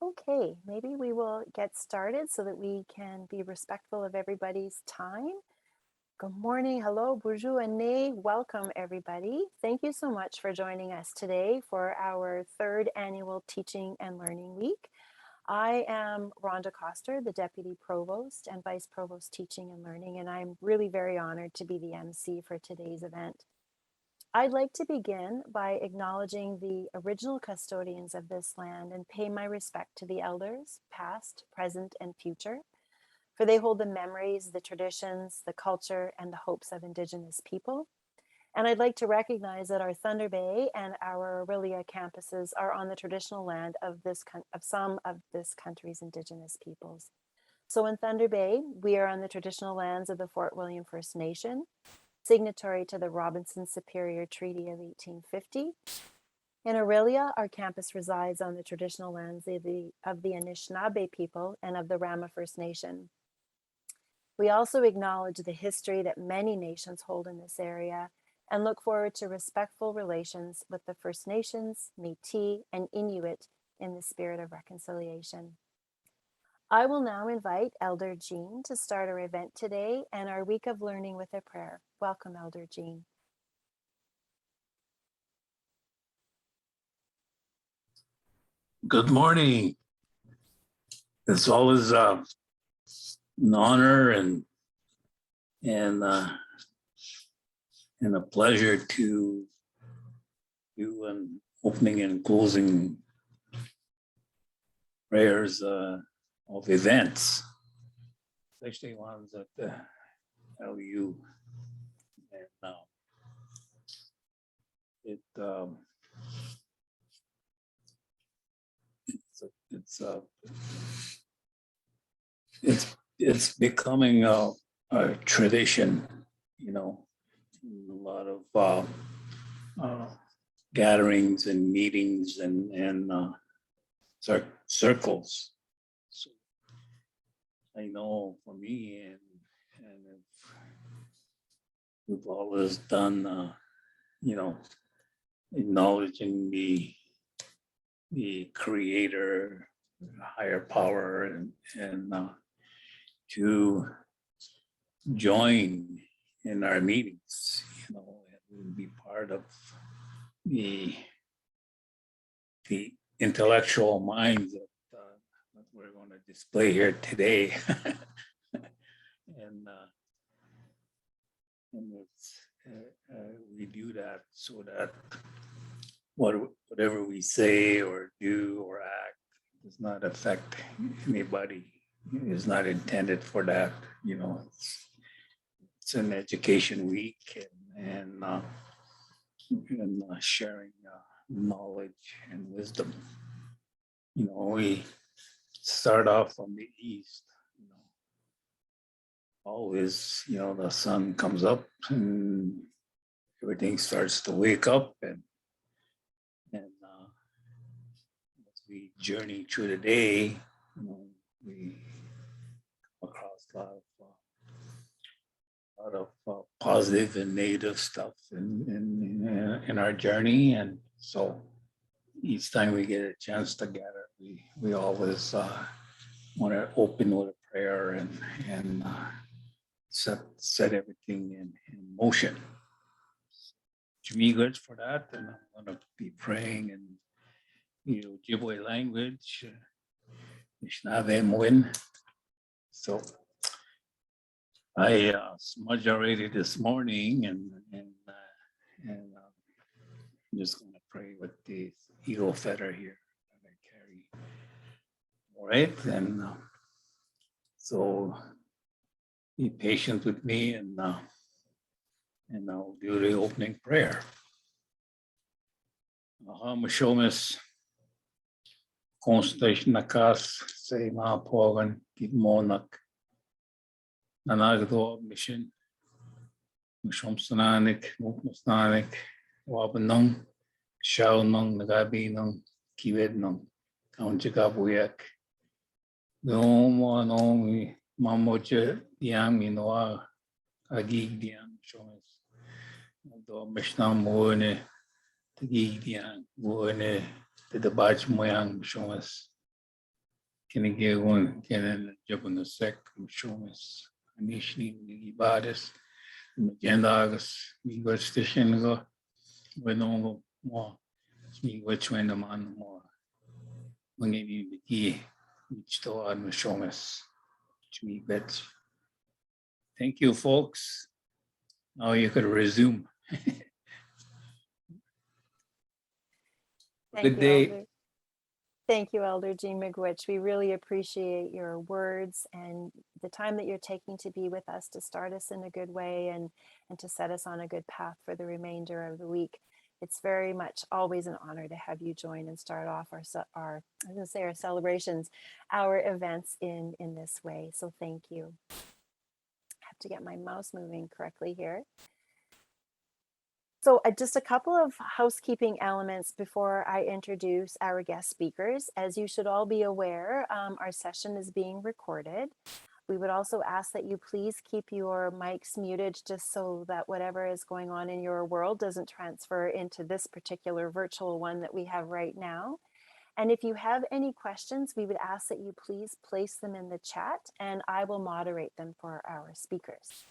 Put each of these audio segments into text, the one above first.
Okay, maybe we will get started so that we can be respectful of everybody's time. Good morning, hello, bonjour, and nay. Welcome, everybody. Thank you so much for joining us today for our third annual Teaching and Learning Week. I am Rhonda Coster, the Deputy Provost and Vice Provost Teaching and Learning, and I'm really very honored to be the MC for today's event. I'd like to begin by acknowledging the original custodians of this land and pay my respect to the elders, past, present, and future, for they hold the memories, the traditions, the culture, and the hopes of Indigenous people. And I'd like to recognize that our Thunder Bay and our Aurelia campuses are on the traditional land of some of this country's Indigenous peoples. So in Thunder Bay, we are on the traditional lands of the Fort William First Nation, signatory to the Robinson Superior Treaty of 1850. In Aurelia, our campus resides on the traditional lands of the Anishinaabe people and of the Rama First Nation. We also acknowledge the history that many nations hold in this area and look forward to respectful relations with the First Nations, Métis, and Inuit in the spirit of reconciliation. I will now invite Elder Jean to start our event today and our week of learning with a prayer. Welcome, Elder Jean. Good morning. It's always an honor and a pleasure to do an opening and closing prayers of events, especially ones at the LU. And it's becoming a tradition, a lot of gatherings and meetings and circles. So I know for me, and we've always done, acknowledging the creator, higher power, and to join in our meetings, and be part of the intellectual minds that we're going to display here today. and we do that so that whatever we say or do or act does not affect anybody. It's not intended for that. It's an education week and sharing knowledge and wisdom. We start off from the east. Always, the sun comes up and everything starts to wake up, and as we journey through the day, we come across a lot of positive and negative stuff in our journey, and so each time we get a chance to gather, we always want to open with a prayer and set everything in motion. Jimmy goods for that, and I'm going to be praying in Ojibwe language, Anishinaabe Mwin. So I smudged already this morning, and I'm just going to pray with the eagle feather here that I carry. All right, and so be patient with me, and I'll do the opening prayer. Mashomis Constellation Nakas say Ma Pogan Gidmonak Nanagdo Mission Mashom Sananik Mukmusnanik Wabanong Shao Nong Nagabi Nong Kiwed Nong Kaunchikabuyak No no Mamocha Diam Minoa Agig Diam Shomis Do Mishnam Moone Tagig Diam Moone the Bach Moyang Shomis kinigiwan kinin jabunosek mishomis anishni nigibades magendagas migwastishin go wenongo mo migwachwen naman mo mangibiki michto ad mishomis chmibets. Thank you, folks. Now you could resume. Thank Good you, day. Elder. Thank you, Elder Jean McGwitch. We really appreciate your words and the time that you're taking to be with us, to start us in a good way and to set us on a good path for the remainder of the week. It's very much always an honor to have you join and start off our I was going to say our celebrations, our events in this way. So thank you. I have to get my mouse moving correctly here. So just a couple of housekeeping elements before I introduce our guest speakers. As you should all be aware, our session is being recorded. We would also ask that you please keep your mics muted just so that whatever is going on in your world doesn't transfer into this particular virtual one that we have right now. And if you have any questions, we would ask that you please place them in the chat and I will moderate them for our speakers.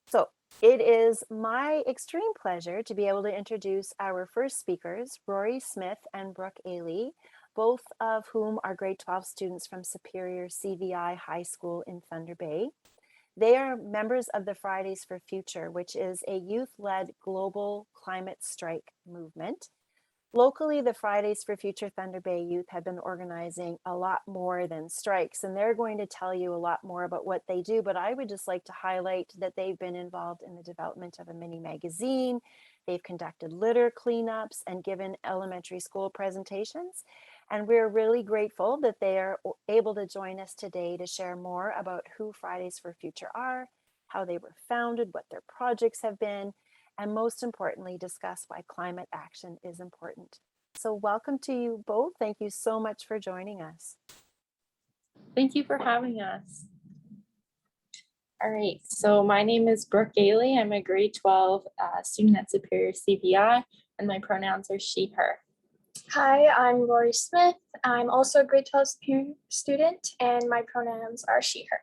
So it is my extreme pleasure to be able to introduce our first speakers, Rory Smith and Brooke Ailey, both of whom are grade 12 students from Superior CVI High School in Thunder Bay. They are members of the Fridays for Future, which is a youth-led global climate strike movement. Locally, the Fridays for Future Thunder Bay youth have been organizing a lot more than strikes, and they're going to tell you a lot more about what they do, but I would just like to highlight that they've been involved in the development of a mini magazine. They've conducted litter cleanups and given elementary school presentations. And we're really grateful that they are able to join us today to share more about who Fridays for Future are, how they were founded, what their projects have been, and most importantly, discuss why climate action is important. So welcome to you both. Thank you so much for joining us. Thank you for having us. All right, so my name is Brooke Ailey. I'm a grade 12 student at Superior CVI, and my pronouns are she, her. Hi, I'm Rory Smith. I'm also a grade 12 student, and my pronouns are she, her.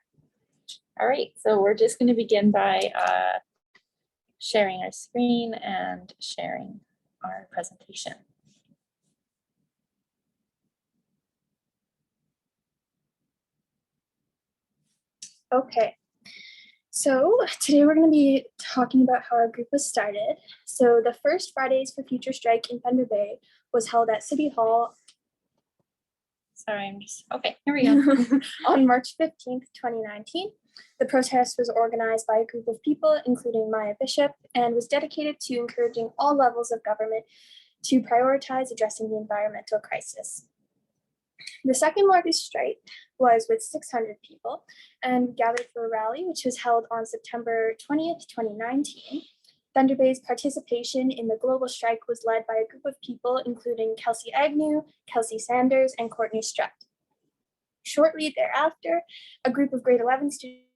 All right, so we're just going to begin by sharing our screen and sharing our presentation. Okay, so today we're going to be talking about how our group was started. So the first Fridays for Future strike in Thunder Bay was held at City Hall. Sorry, okay, here we go. On March 15th, 2019. The protest was organized by a group of people, including Maya Bishop, and was dedicated to encouraging all levels of government to prioritize addressing the environmental crisis. The second largest strike was with 600 people and gathered for a rally, which was held on September 20th, 2019. Thunder Bay's participation in the global strike was led by a group of people, including Kelsey Agnew, Kelsey Sanders, and Courtney Strutt. Shortly thereafter, a group of grade 11 students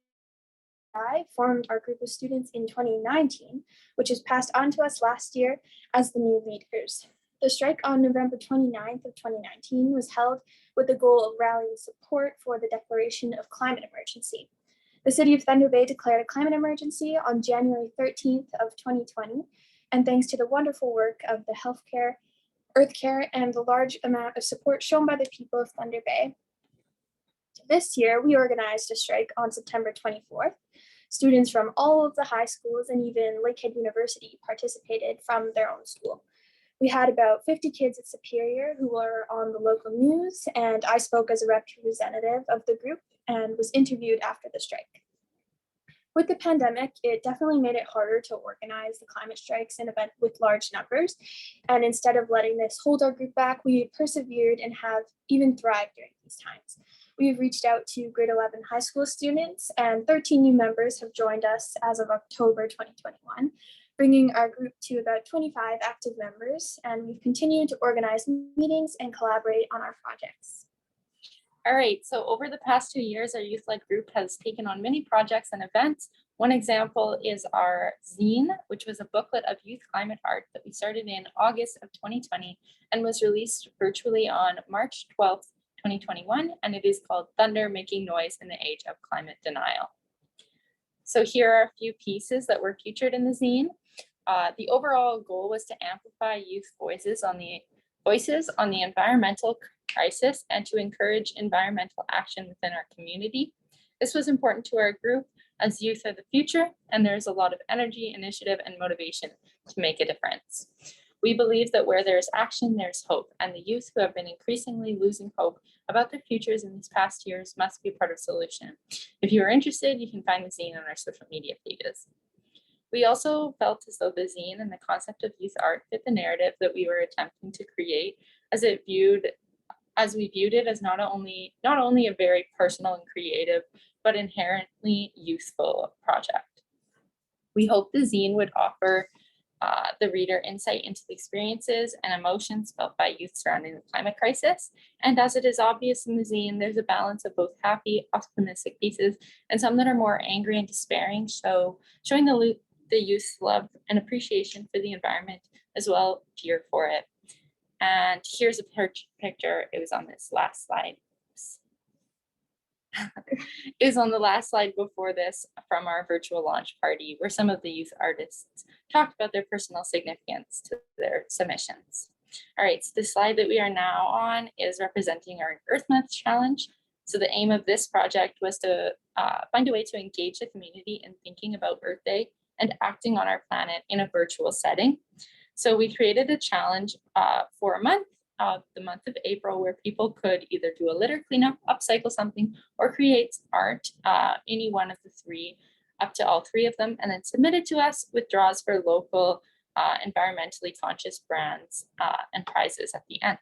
formed our group of students in 2019, which was passed on to us last year as the new leaders. The strike on November 29th of 2019 was held with the goal of rallying support for the declaration of climate emergency. The city of Thunder Bay declared a climate emergency on January 13th of 2020, and thanks to the wonderful work of the healthcare, earth care, and the large amount of support shown by the people of Thunder Bay, this year we organized a strike on September 24th. Students from all of the high schools and even Lakehead University participated from their own school. We had about 50 kids at Superior who were on the local news, and I spoke as a representative of the group and was interviewed after the strike. With the pandemic, it definitely made it harder to organize the climate strikes and event with large numbers. And instead of letting this hold our group back, we persevered and have even thrived during these times. We've reached out to grade 11 high school students, and 13 new members have joined us as of October 2021, bringing our group to about 25 active members, and we've continued to organize meetings and collaborate on our projects. All right, so over the past 2 years, our youth-led group has taken on many projects and events. One example is our zine, which was a booklet of youth climate art that we started in August of 2020 and was released virtually on March 12th, 2021, and it is called Thunder Making Noise in the Age of Climate Denial. So here are a few pieces that were featured in the zine. The overall goal was to amplify youth voices on the environmental crisis and to encourage environmental action within our community. This was important to our group as youth are the future, and there's a lot of energy, initiative, and motivation to make a difference. We believe that where there's action, there's hope, and the youth who have been increasingly losing hope about their futures in these past years must be part of the solution. If you are interested, you can find the zine on our social media pages. We also felt as though the zine and the concept of youth art fit the narrative that we were attempting to create, as we viewed it as not only a very personal and creative, but inherently useful project. We hope the zine would offer the reader insight into the experiences and emotions felt by youth surrounding the climate crisis. And as it is obvious in the zine, there's a balance of both happy, optimistic pieces and some that are more angry and despairing, so showing the youth's love and appreciation for the environment, as well fear for it. And here's a picture. It was on this last slide. It was on the last slide before this from our virtual launch party, where some of the youth artists talked about their personal significance to their submissions. All right, so the slide that we are now on is representing our Earth Month challenge. So the aim of this project was to find a way to engage the community in thinking about Earth Day and acting on our planet in a virtual setting. So we created a challenge for a month, the month of April, where people could either do a litter cleanup, upcycle something, or create art, any one of the three, up to all three of them, and then submit it to us with draws for local environmentally conscious brands and prizes at the end.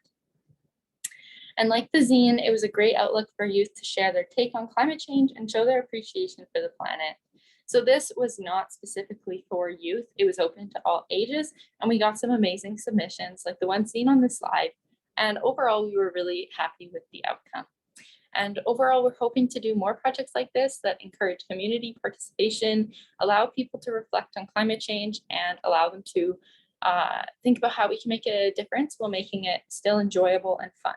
And like the zine, it was a great outlook for youth to share their take on climate change and show their appreciation for the planet. So this was not specifically for youth, it was open to all ages, and we got some amazing submissions like the one seen on this slide. And overall, we were really happy with the outcome. And overall, we're hoping to do more projects like this that encourage community participation, allow people to reflect on climate change, and allow them to think about how we can make a difference while making it still enjoyable and fun.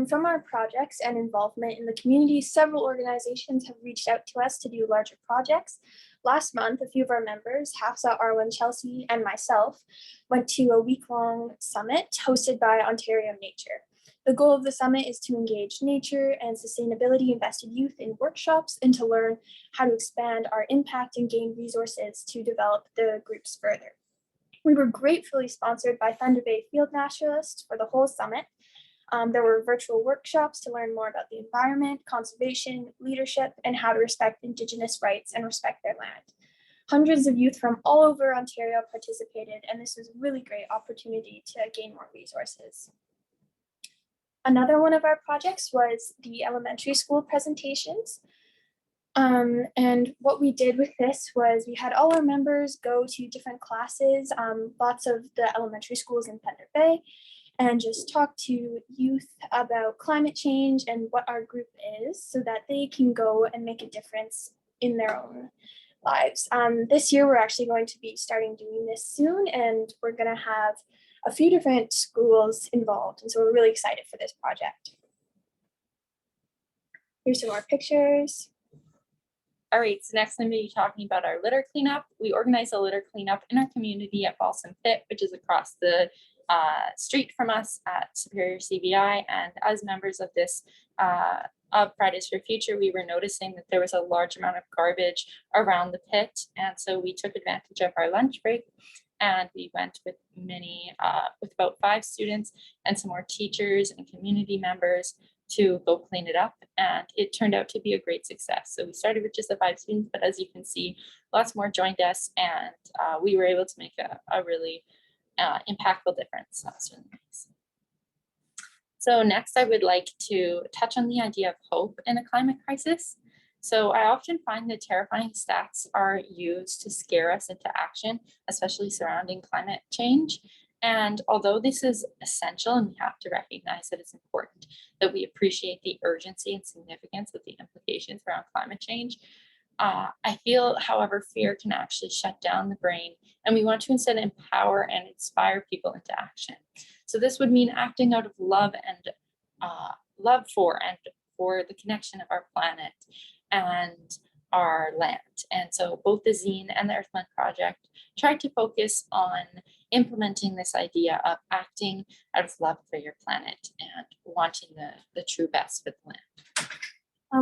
From our projects and involvement in the community, several organizations have reached out to us to do larger projects. Last month, a few of our members, Hafsa, Elin Kelsey, and myself, went to a week-long summit hosted by Ontario Nature. The goal of the summit is to engage nature and sustainability invested youth in workshops and to learn how to expand our impact and gain resources to develop the groups further. We were gratefully sponsored by Thunder Bay Field Naturalists for the whole summit. There were virtual workshops to learn more about the environment, conservation, leadership, and how to respect Indigenous rights and respect their land. Hundreds of youth from all over Ontario participated, and this was a really great opportunity to gain more resources. Another one of our projects was the elementary school presentations. And what we did with this was we had all our members go to different classes, lots of the elementary schools in Thunder Bay, and just talk to youth about climate change and what our group is so that they can go and make a difference in their own lives. This year, we're actually going to be starting doing this soon, and we're going to have a few different schools involved. And so we're really excited for this project. Here's some more pictures. All right, so next I'm going to be talking about our litter cleanup. We organized a litter cleanup in our community at Balsam Pit, which is across the street from us at Superior CVI. And as members of this of Fridays for Future, we were noticing that there was a large amount of garbage around the pit. And so we took advantage of our lunch break and we went with with about 5 students and some more teachers and community members to go clean it up, and it turned out to be a great success. So we started with just the 5 students, but as you can see, lots more joined us, and we were able to make a really impactful difference. That's really nice. So next, I would like to touch on the idea of hope in a climate crisis. So I often find that terrifying stats are used to scare us into action, especially surrounding climate change. And although this is essential and we have to recognize that it's important that we appreciate the urgency and significance of the implications around climate change, I feel, however, fear can actually shut down the brain, and we want to instead empower and inspire people into action. So this would mean acting out of love and love for and for the connection of our planet and our land. And so both the zine and the Earthland Project tried to focus on implementing this idea of acting out of love for your planet and wanting the true best for the land.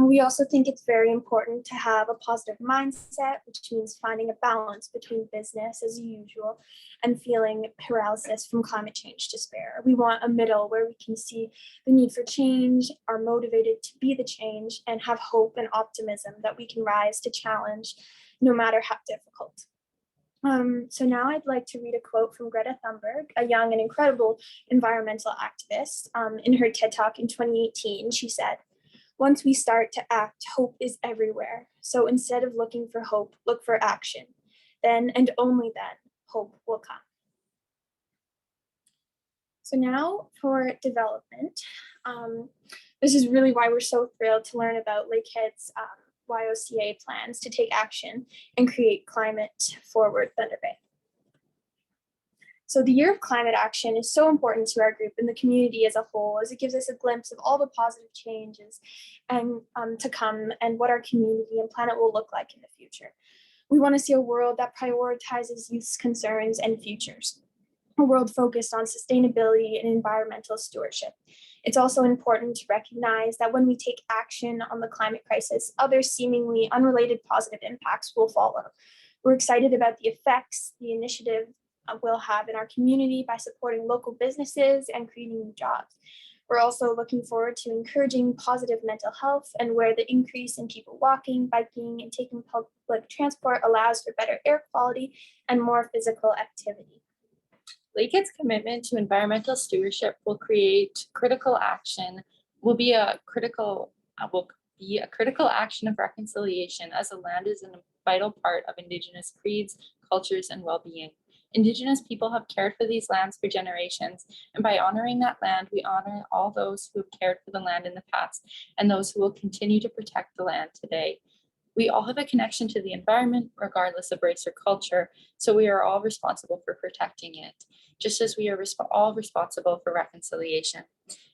We also think it's very important to have a positive mindset, which means finding a balance between business as usual and feeling paralysis from climate change despair. We want a middle where we can see the need for change, are motivated to be the change, and have hope and optimism that we can rise to challenge no matter how difficult. So now I'd like to read a quote from Greta Thunberg, a young and incredible environmental activist. In her TED Talk in 2018, she said, "Once we start to act, hope is everywhere. So instead of looking for hope, look for action. Then and only then, hope will come." So now for development. This is really why we're so thrilled to learn about Lakehead's YOCA plans to take action and create climate forward Thunder Bay. So the year of climate action is so important to our group and the community as a whole, as it gives us a glimpse of all the positive changes and to come and what our community and planet will look like in the future. We want to see a world that prioritizes youth's concerns and futures, a world focused on sustainability and environmental stewardship. It's also important to recognize that when we take action on the climate crisis, other seemingly unrelated positive impacts will follow. We're excited about the effects the initiative will have in our community by supporting local businesses and creating new jobs. We're also looking forward to encouraging positive mental health and where the increase in people walking, biking, and taking public transport allows for better air quality and more physical activity. Lakehead's commitment to environmental stewardship will create critical action, will be a critical action of reconciliation, as the land is a vital part of Indigenous creeds, cultures, and well-being. Indigenous people have cared for these lands for generations, and by honoring that land, we honor all those who have cared for the land in the past and those who will continue to protect the land today. We all have a connection to the environment, regardless of race or culture, so we are all responsible for protecting it, just as we are all responsible for reconciliation.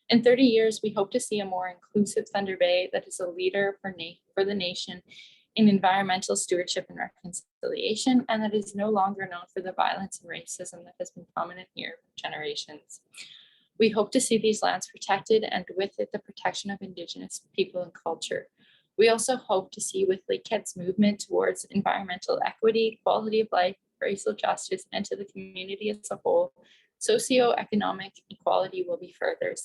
In 30 years, we hope to see a more inclusive Thunder Bay that is a leader for the nation in environmental stewardship and reconciliation, and that is no longer known for the violence and racism that has been prominent here for generations. We hope to see these lands protected, and with it, the protection of Indigenous people and culture. We also hope to see, with Lakehead's movement towards environmental equity, quality of life, racial justice, and to the community as a whole, socioeconomic equality will be furthered.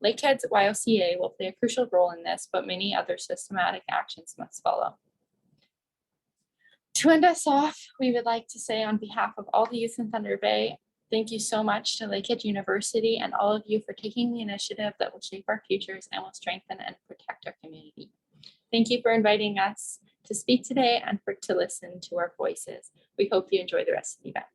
Lakehead's YOCA will play a crucial role in this, but many other systematic actions must follow. To end us off, we would like to say, on behalf of all the youth in Thunder Bay, thank you so much to Lakehead University and all of you for taking the initiative that will shape our futures and will strengthen and protect our community. Thank you for inviting us to speak today and to listen to our voices. We hope you enjoy the rest of the event.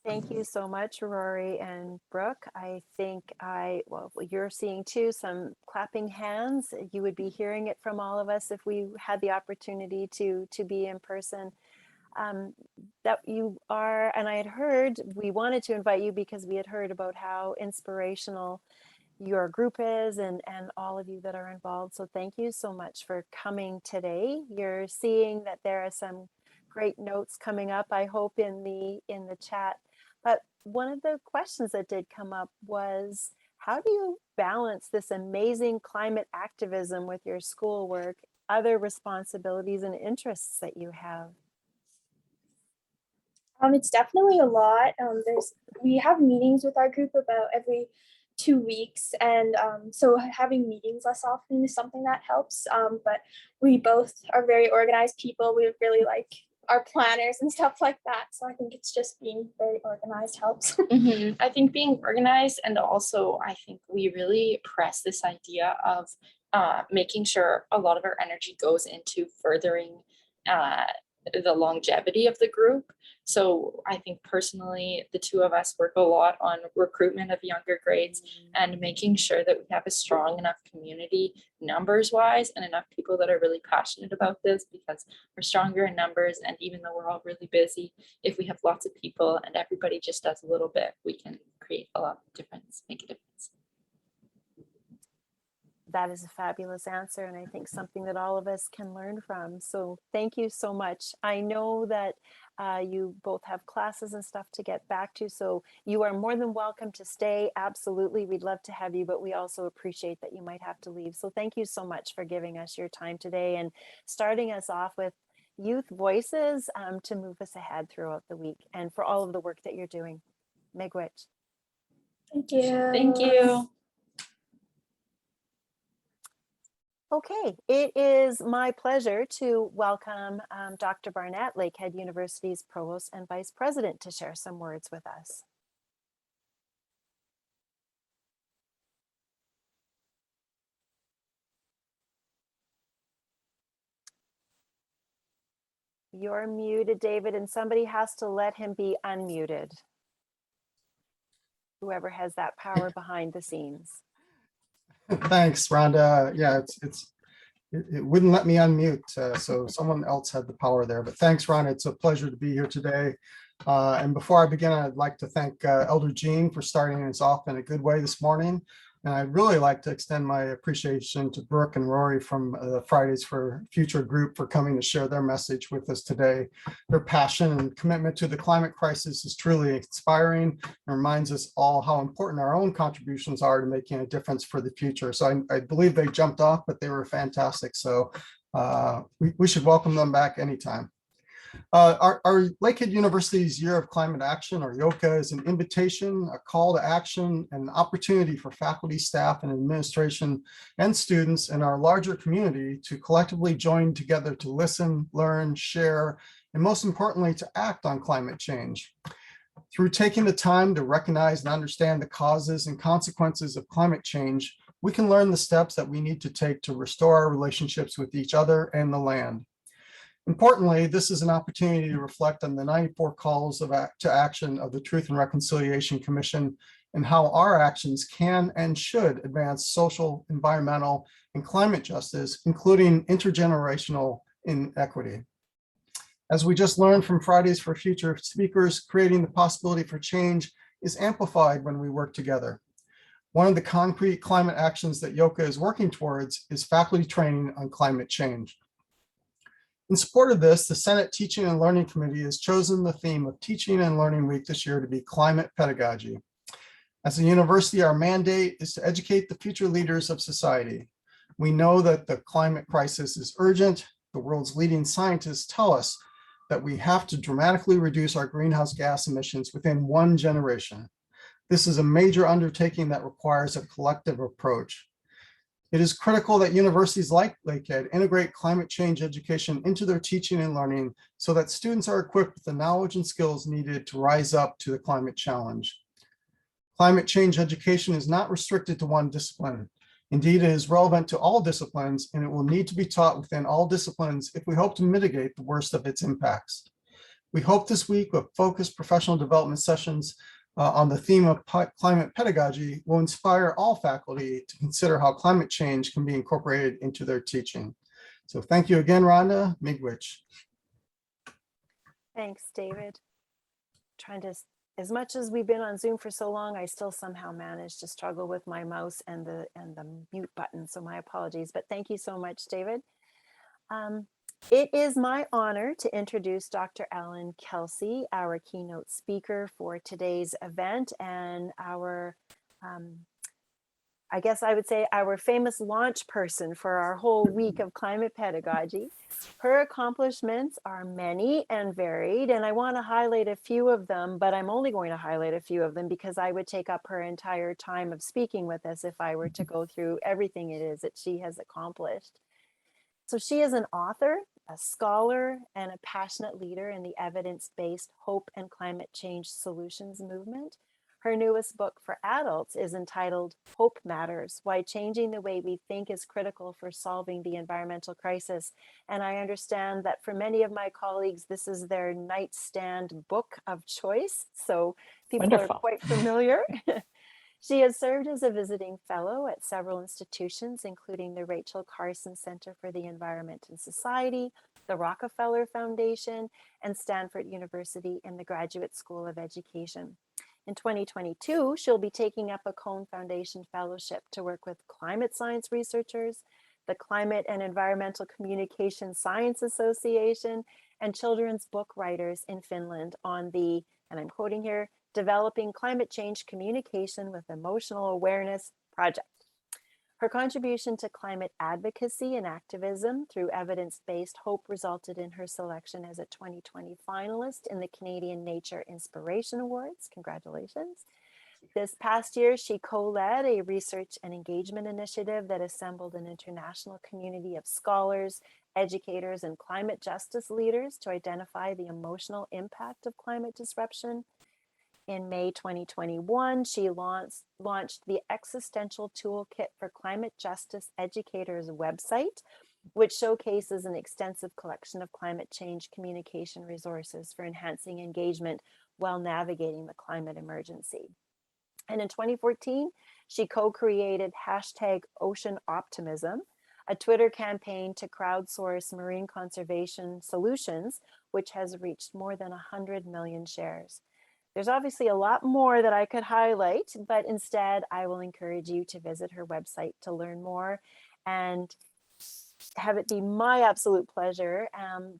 Thank you so much, Rory and Brooke. I think well, you're seeing too some clapping hands. You would be hearing it from all of us if we had the opportunity to be in person. That you are, and I had heard, we wanted to invite you because we had heard about how inspirational your group is and all of you that are involved. So thank you so much for coming today. You're seeing that there are some great notes coming up, I hope, in the chat. But one of the questions that did come up was, how do you balance this amazing climate activism with your schoolwork, other responsibilities and interests that you have? It's definitely a lot. We have meetings with our group about every 2 weeks, and so having meetings less often is something that helps. But we both are very organized people. We really like our planners and stuff like that. So I think it's just being very organized helps. Mm-hmm. I think being organized, and also I think we really press this idea of making sure a lot of our energy goes into furthering the longevity of the group. So I think personally, the two of us work a lot on recruitment of younger grades and making sure that we have a strong enough community numbers wise and enough people that are really passionate about this, because we're stronger in numbers. And even though we're all really busy, if we have lots of people and everybody just does a little bit, we can create a lot of difference, make a difference. That is a fabulous answer, and I think something that all of us can learn from. So thank you so much. I know that you both have classes and stuff to get back to, so you are more than welcome to stay. Absolutely, we'd love to have you, but we also appreciate that you might have to leave. So thank you so much for giving us your time today and starting us off with youth voices to move us ahead throughout the week, and for all of the work that you're doing. Miigwech. Thank you. Thank you. Okay, it is my pleasure to welcome Dr. Barnett, Lakehead University's Provost and Vice President, to share some words with us. You're muted, David, and somebody has to let him be unmuted. Whoever has that power behind the scenes. Thanks, Rhonda. Yeah, it wouldn't let me unmute, so someone else had the power there. But thanks, Rhonda. It's a pleasure to be here today. And before I begin, I'd like to thank Elder Jean for starting us off in a good way this morning. And I'd really like to extend my appreciation to Brooke and Rory from Fridays for Future group for coming to share their message with us today. Their passion and commitment to the climate crisis is truly inspiring and reminds us all how important our own contributions are to making a difference for the future. So I believe they jumped off, but they were fantastic. So we should welcome them back anytime. Our Lakehead University's Year of Climate Action, or YOCA, is an invitation, a call to action, and an opportunity for faculty, staff, and administration and students in our larger community to collectively join together to listen, learn, share, and most importantly, to act on climate change. Through taking the time to recognize and understand the causes and consequences of climate change, we can learn the steps that we need to take to restore our relationships with each other and the land. Importantly, this is an opportunity to reflect on the 94 calls to action of the Truth and Reconciliation Commission and how our actions can and should advance social, environmental, and climate justice, including intergenerational inequity. As we just learned from Fridays for Future speakers, creating the possibility for change is amplified when we work together. One of the concrete climate actions that YOCA is working towards is faculty training on climate change. In support of this, the Senate Teaching and Learning Committee has chosen the theme of Teaching and Learning Week this year to be climate pedagogy. As a university, our mandate is to educate the future leaders of society. We know that the climate crisis is urgent. The world's leading scientists tell us that we have to dramatically reduce our greenhouse gas emissions within one generation. This is a major undertaking that requires a collective approach. It is critical that universities like Lakehead integrate climate change education into their teaching and learning so that students are equipped with the knowledge and skills needed to rise up to the climate challenge. Climate change education is not restricted to one discipline. Indeed, it is relevant to all disciplines, and it will need to be taught within all disciplines if we hope to mitigate the worst of its impacts. We hope this week with focused professional development sessions on the theme of climate pedagogy will inspire all faculty to consider how climate change can be incorporated into their teaching. So thank you again, Rhonda. Miigwech. Thanks, David. Trying to, as much as we've been on Zoom for so long, I still somehow manage to struggle with my mouse and the mute button. So my apologies, but thank you so much, David. It is my honor to introduce Dr. Elin Kelsey, our keynote speaker for today's event, and our, I guess I would say, our famous launch person for our whole week of climate pedagogy. Her accomplishments are many and varied, and I want to highlight a few of them, but I'm only going to highlight a few of them because I would take up her entire time of speaking with us if I were to go through everything it is that she has accomplished. So she is an author, a scholar, and a passionate leader in the evidence-based hope and climate change solutions movement. Her newest book for adults is entitled Hope Matters: Why Changing the Way We Think is Critical for Solving the Environmental Crisis. And I understand that for many of my colleagues, this is their nightstand book of choice. So people Wonderful. are quite familiar. She has served as a visiting fellow at several institutions, including the Rachel Carson Center for the Environment and Society, the Rockefeller Foundation, and Stanford University in the Graduate School of Education. In 2022, she'll be taking up a Cone Foundation Fellowship to work with climate science researchers, the Climate and Environmental Communication Science Association, and children's book writers in Finland on the, and I'm quoting here, Developing Climate Change Communication with Emotional Awareness project. Her contribution to climate advocacy and activism through evidence-based hope resulted in her selection as a 2020 finalist in the Canadian Nature Inspiration Awards. Congratulations. This past year, she co-led a research and engagement initiative that assembled an international community of scholars, educators, and climate justice leaders to identify the emotional impact of climate disruption. In May 2021, she launched the Existential Toolkit for Climate Justice Educators website, which showcases an extensive collection of climate change communication resources for enhancing engagement while navigating the climate emergency. And in 2014, she co-created #OceanOptimism, a Twitter campaign to crowdsource marine conservation solutions, which has reached more than 100 million shares. There's obviously a lot more that I could highlight, but instead I will encourage you to visit her website to learn more and have it be my absolute pleasure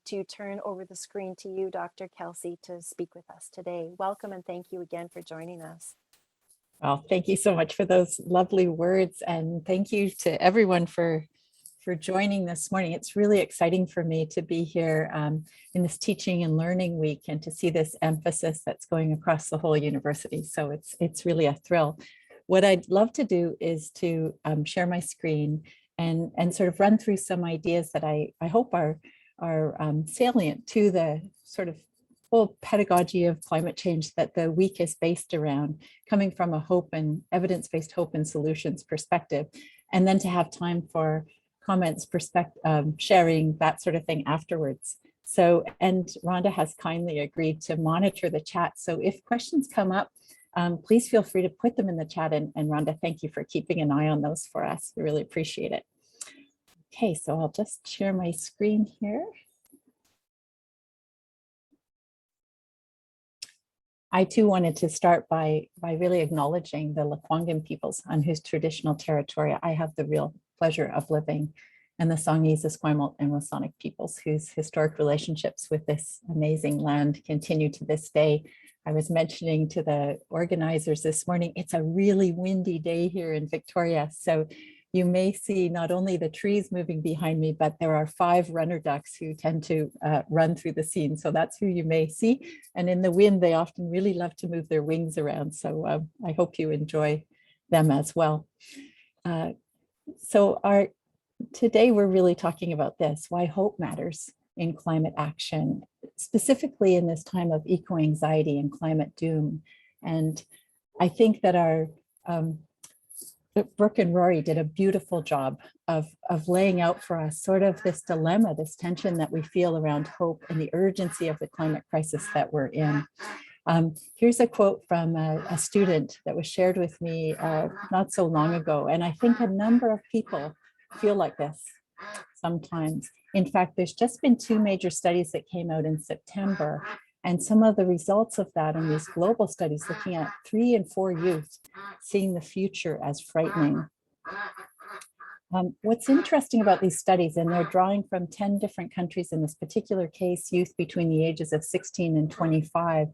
to turn over the screen to you, Dr. Kelsey, to speak with us today. Welcome and thank you again for joining us. Well, thank you so much for those lovely words, and thank you to everyone for joining this morning. It's really exciting for me to be here in this teaching and learning week and to see this emphasis that's going across the whole university. So it's really a thrill. What I'd love to do is to share my screen and sort of run through some ideas that I hope are salient to the sort of whole pedagogy of climate change that the week is based around, coming from a hope and evidence-based hope and solutions perspective, and then to have time for comments, sharing, that sort of thing afterwards. So, and Rhonda has kindly agreed to monitor the chat. So if questions come up, please feel free to put them in the chat. And Rhonda, thank you for keeping an eye on those for us. We really appreciate it. Okay, so I'll just share my screen here. I too wanted to start by really acknowledging the Lekwungen peoples on whose traditional territory I have the real pleasure of living, and the Songhees, Esquimalt, and Wasanic peoples whose historic relationships with this amazing land continue to this day. I was mentioning to the organizers this morning, it's a really windy day here in Victoria. So you may see not only the trees moving behind me, but there are 5 runner ducks who tend to run through the scene. So that's who you may see. And in the wind, they often really love to move their wings around. So I hope you enjoy them as well. So today we're really talking about this, why hope matters in climate action, specifically in this time of eco-anxiety and climate doom. And I think that Brooke and Rory did a beautiful job of laying out for us sort of this dilemma, this tension that we feel around hope and the urgency of the climate crisis that we're in. Here's a quote from a student that was shared with me not so long ago. And I think a number of people feel like this sometimes. In fact, there's just been 2 major studies that came out in September. And some of the results of that in these global studies looking at 3 and 4 youth seeing the future as frightening. What's interesting about these studies, and they're drawing from 10 different countries in this particular case, youth between the ages of 16 and 25,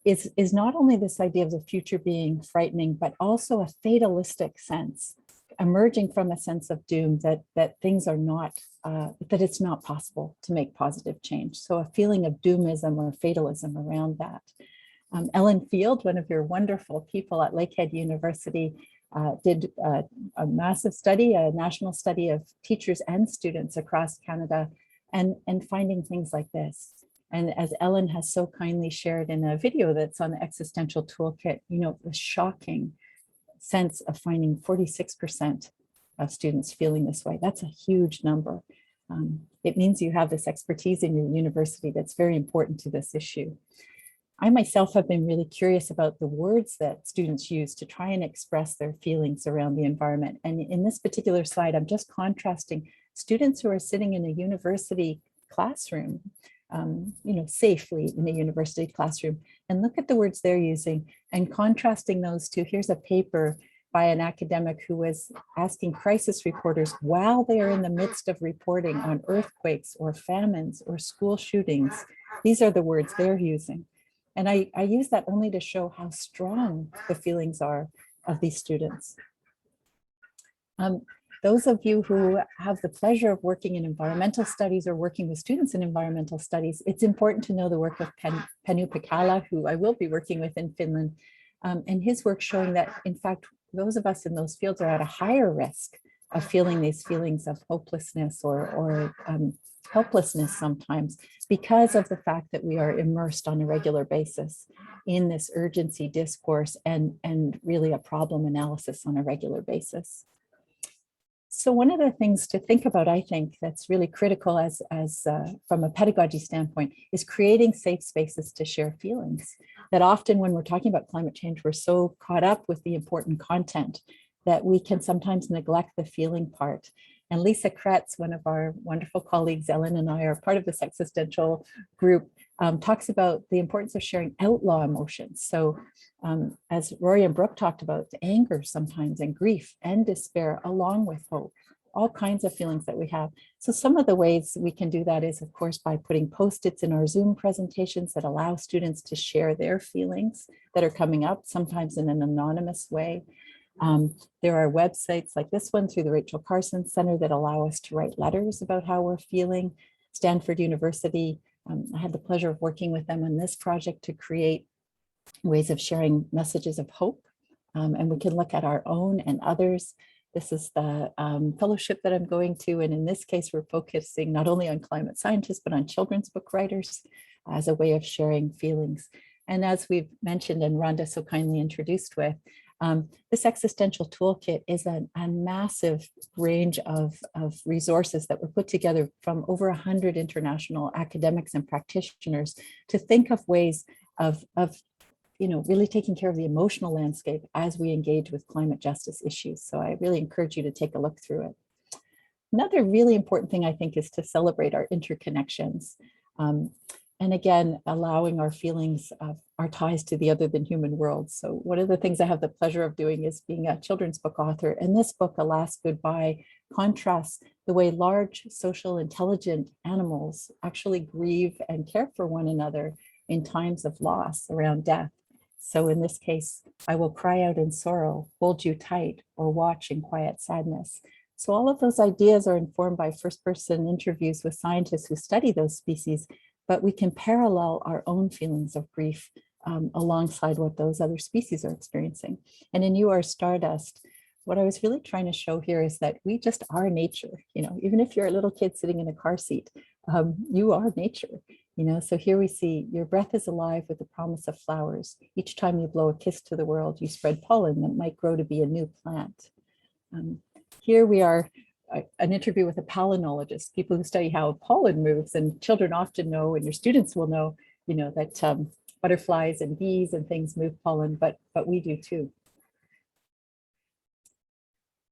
is not only this idea of the future being frightening, but also a fatalistic sense emerging from a sense of doom that things are not, that it's not possible to make positive change. So a feeling of doomism or fatalism around that. Ellen Field, one of your wonderful people at Lakehead University, did a massive study, a national study of teachers and students across Canada, and finding things like this. And as Ellen has so kindly shared in a video that's on the Existential Toolkit, you know, the shocking sense of finding 46% of students feeling this way. That's a huge number. It means you have this expertise in your university that's very important to this issue. I myself have been really curious about the words that students use to try and express their feelings around the environment. And in this particular slide, I'm just contrasting students who are sitting in a university classroom, you know, safely in a university classroom, and look at the words they're using and contrasting those to, here's a paper by an academic who was asking crisis reporters while they are in the midst of reporting on earthquakes or famines or school shootings. These are the words they're using. And I use that only to show how strong the feelings are of these students. Those of you who have the pleasure of working in environmental studies or working with students in environmental studies, it's important to know the work of Pennu Pikala, who I will be working with in Finland, and his work showing that, in fact, those of us in those fields are at a higher risk of feeling these feelings of hopelessness or helplessness sometimes, because of the fact that we are immersed on a regular basis in this urgency discourse and really a problem analysis on a regular basis. So one of the things to think about, I think, that's really critical as from a pedagogy standpoint, is creating safe spaces to share feelings. That often when we're talking about climate change, we're so caught up with the important content that we can sometimes neglect the feeling part. And Lisa Kretz, one of our wonderful colleagues, Ellen and I are part of this existential group, talks about the importance of sharing outlaw emotions. So as Rory and Brooke talked about, anger sometimes and grief and despair along with hope, all kinds of feelings that we have. So some of the ways we can do that is, of course, by putting Post-its in our Zoom presentations that allow students to share their feelings that are coming up, sometimes in an anonymous way. There are websites like this one through the Rachel Carson Center that allow us to write letters about how we're feeling. Stanford University, I had the pleasure of working with them on this project to create ways of sharing messages of hope. And we can look at our own and others. This is the fellowship that I'm going to. And in this case, we're focusing not only on climate scientists, but on children's book writers as a way of sharing feelings. And as we've mentioned and Rhonda so kindly introduced with, this existential toolkit is a massive range of resources that were put together from over 100 international academics and practitioners to think of ways of really taking care of the emotional landscape as we engage with climate justice issues. So I really encourage you to take a look through it. Another really important thing, I think, is to celebrate our interconnections. And again, allowing our feelings of our ties to the other than human world. So one of the things I have the pleasure of doing is being a children's book author. And this book, Alas, Goodbye, contrasts the way large, social, intelligent animals actually grieve and care for one another in times of loss around death. So in this case, I will cry out in sorrow, hold you tight, or watch in quiet sadness. So all of those ideas are informed by first-person interviews with scientists who study those species, but we can parallel our own feelings of grief alongside what those other species are experiencing. And in You Are Stardust, what I was really trying to show here is that we just are nature. Even if you're a little kid sitting in a car seat, you are nature. So here we see your breath is alive with the promise of flowers. Each time you blow a kiss to the world, you spread pollen that might grow to be a new plant. Here we are, an interview with a palynologist, people who study how pollen moves, and children often know, and your students will know, that butterflies and bees and things move pollen, but we do too.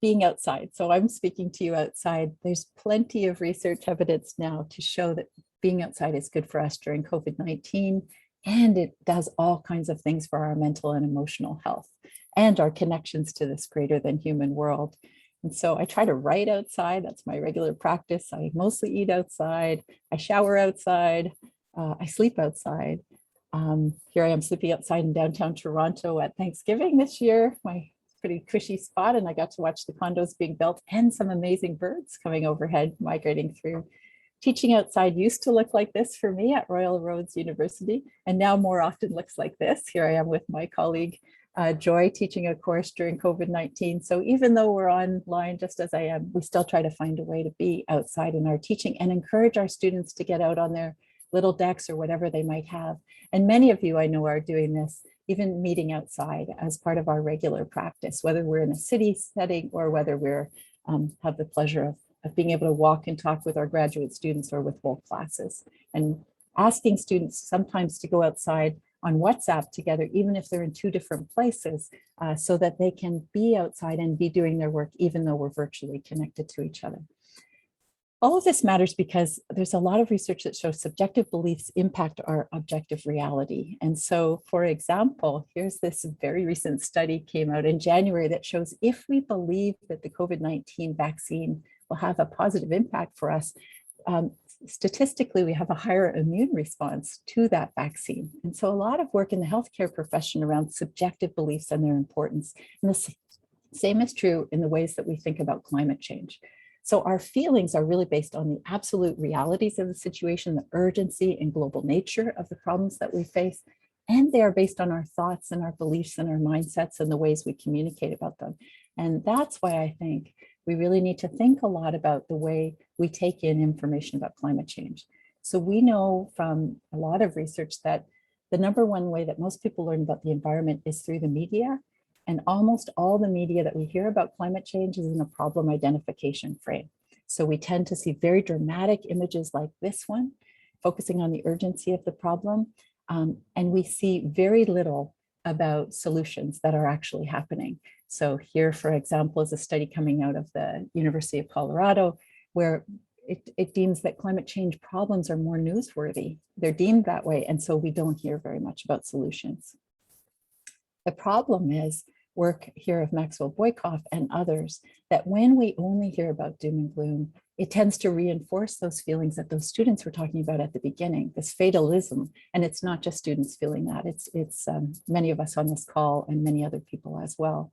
Being outside. So I'm speaking to you outside. There's plenty of research evidence now to show that being outside is good for us during COVID-19, and it does all kinds of things for our mental and emotional health and our connections to this greater than human world. And so I try to write outside. That's my regular practice. I mostly eat outside. I shower outside. I sleep outside. Here I am sleeping outside in downtown Toronto at Thanksgiving this year, my pretty cushy spot. And I got to watch the condos being built and some amazing birds coming overhead, migrating through. Teaching outside used to look like this for me at Royal Roads University, and now more often looks like this. Here I am with my colleague, Joy, teaching a course during COVID-19. So even though we're online, just as I am, we still try to find a way to be outside in our teaching and encourage our students to get out on their little decks or whatever they might have. And many of you I know are doing this, even meeting outside as part of our regular practice, whether we're in a city setting or whether we're have the pleasure of being able to walk and talk with our graduate students or with whole classes, and asking students sometimes to go outside on WhatsApp together, even if they're in two different places, so that they can be outside and be doing their work, even though we're virtually connected to each other. All of this matters because there's a lot of research that shows subjective beliefs impact our objective reality. And so, for example, here's this very recent study came out in January that shows if we believe that the COVID-19 vaccine will have a positive impact for us, statistically, we have a higher immune response to that vaccine. And so a lot of work in the healthcare profession around subjective beliefs and their importance. And the same is true in the ways that we think about climate change. So our feelings are really based on the absolute realities of the situation, the urgency and global nature of the problems that we face. And they are based on our thoughts and our beliefs and our mindsets and the ways we communicate about them. And that's why I think we really need to think a lot about the way we take in information about climate change. So we know from a lot of research that the number one way that most people learn about the environment is through the media. And almost all the media that we hear about climate change is in a problem identification frame. So we tend to see very dramatic images like this one, focusing on the urgency of the problem. And we see very little about solutions that are actually happening. So here, for example, is a study coming out of the University of Colorado, where it deems that climate change problems are more newsworthy. They're deemed that way. And so we don't hear very much about solutions. The problem is work here of Maxwell Boykoff and others, that when we only hear about doom and gloom, it tends to reinforce those feelings that those students were talking about at the beginning, this fatalism. And it's not just students feeling that, it's many of us on this call and many other people as well.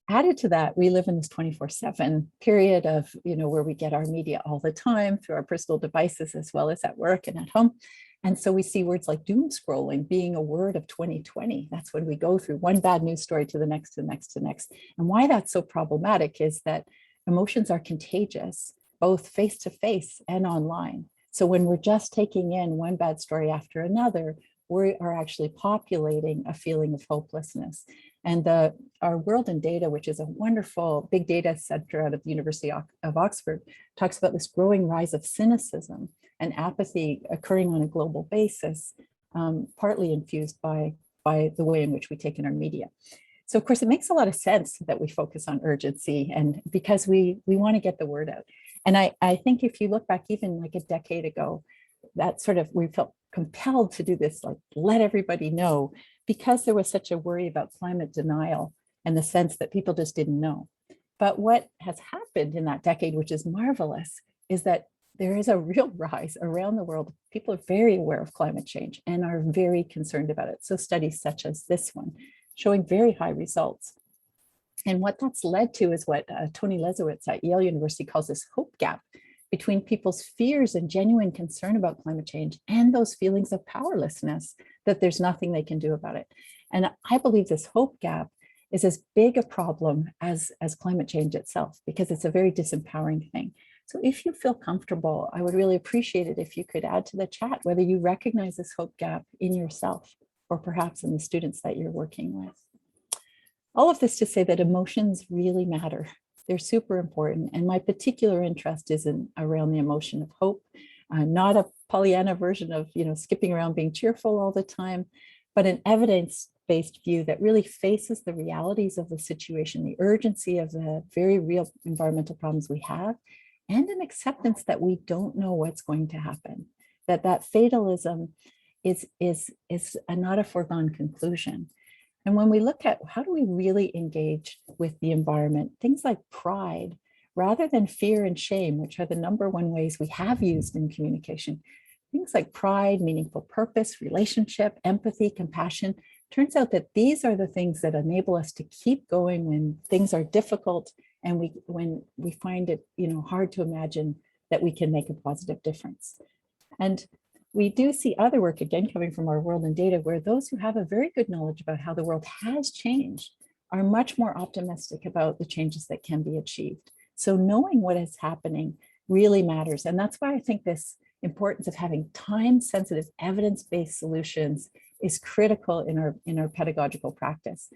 Added to that, we live in this 24/7 period of, where we get our media all the time through our personal devices, as well as at work and at home. And so we see words like doom scrolling being a word of 2020. That's when we go through one bad news story to the next, to the next, to the next. And why that's so problematic is that emotions are contagious, both face to face and online. So when we're just taking in one bad story after another, we are actually populating a feeling of hopelessness. And our World in Data, which is a wonderful big data center out of the University of Oxford, talks about this growing rise of cynicism and apathy occurring on a global basis, partly infused by the way in which we take in our media. So of course, it makes a lot of sense that we focus on urgency, and because we want to get the word out. And I think if you look back even like a decade ago, that we felt compelled to do this, like let everybody know, because there was such a worry about climate denial and the sense that people just didn't know. But what has happened in that decade, which is marvelous, is that there is a real rise around the world. People are very aware of climate change and are very concerned about it. So studies such as this one, showing very high results. And what that's led to is what Tony Lesowitz at Yale University calls this hope gap between people's fears and genuine concern about climate change and those feelings of powerlessness, that there's nothing they can do about it. And I believe this hope gap is as big a problem as climate change itself, because it's a very disempowering thing. So if you feel comfortable, I would really appreciate it if you could add to the chat whether you recognize this hope gap in yourself or perhaps in the students that you're working with. All of this to say that emotions really matter. They're super important. And my particular interest is around the emotion of hope, not a Pollyanna version of, skipping around being cheerful all the time, but an evidence-based view that really faces the realities of the situation, the urgency of the very real environmental problems we have, and an acceptance that we don't know what's going to happen, that fatalism is not a foregone conclusion. And when we look at how do we really engage with the environment, things like pride, rather than fear and shame, which are the number one ways we have used in communication, things like pride, meaningful purpose, relationship, empathy, compassion, turns out that these are the things that enable us to keep going when things are difficult and when we find it hard to imagine that we can make a positive difference. And we do see other work, again, coming from our World in Data, where those who have a very good knowledge about how the world has changed are much more optimistic about the changes that can be achieved. So knowing what is happening really matters. And that's why I think this importance of having time-sensitive, evidence-based solutions is critical in our pedagogical practice.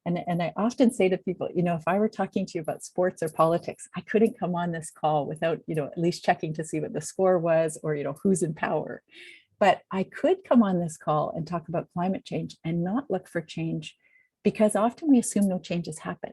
And I often say to people, if I were talking to you about sports or politics, I couldn't come on this call without, at least checking to see what the score was or, who's in power. But I could come on this call and talk about climate change and not look for change, because often we assume no changes happen.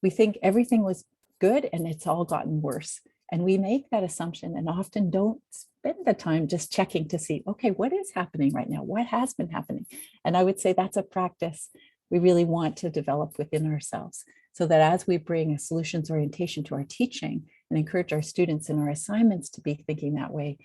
We think everything was good and it's all gotten worse. And we make that assumption and often don't spend the time just checking to see, okay, what is happening right now? What has been happening? And I would say that's a practice we really want to develop within ourselves, so that as we bring a solutions orientation to our teaching and encourage our students in our assignments to be thinking that way,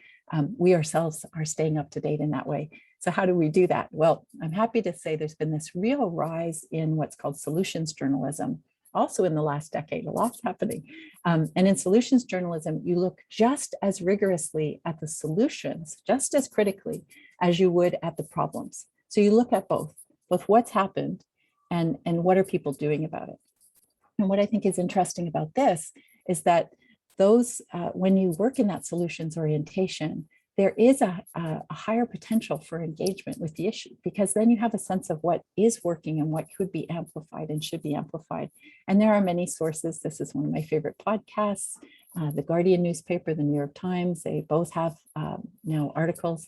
we ourselves are staying up to date in that way. So how do we do that? Well, I'm happy to say there's been this real rise in what's called solutions journalism. Also in the last decade, a lot's happening. And in solutions journalism, you look just as rigorously at the solutions, just as critically as you would at the problems. So you look at both what's happened and what are people doing about it. And what I think is interesting about this is that those, when you work in that solutions orientation, there is a higher potential for engagement with the issue, because then you have a sense of what is working and what could be amplified and should be amplified. And there are many sources. This is one of my favorite podcasts, the Guardian newspaper, the New York Times. They both have now articles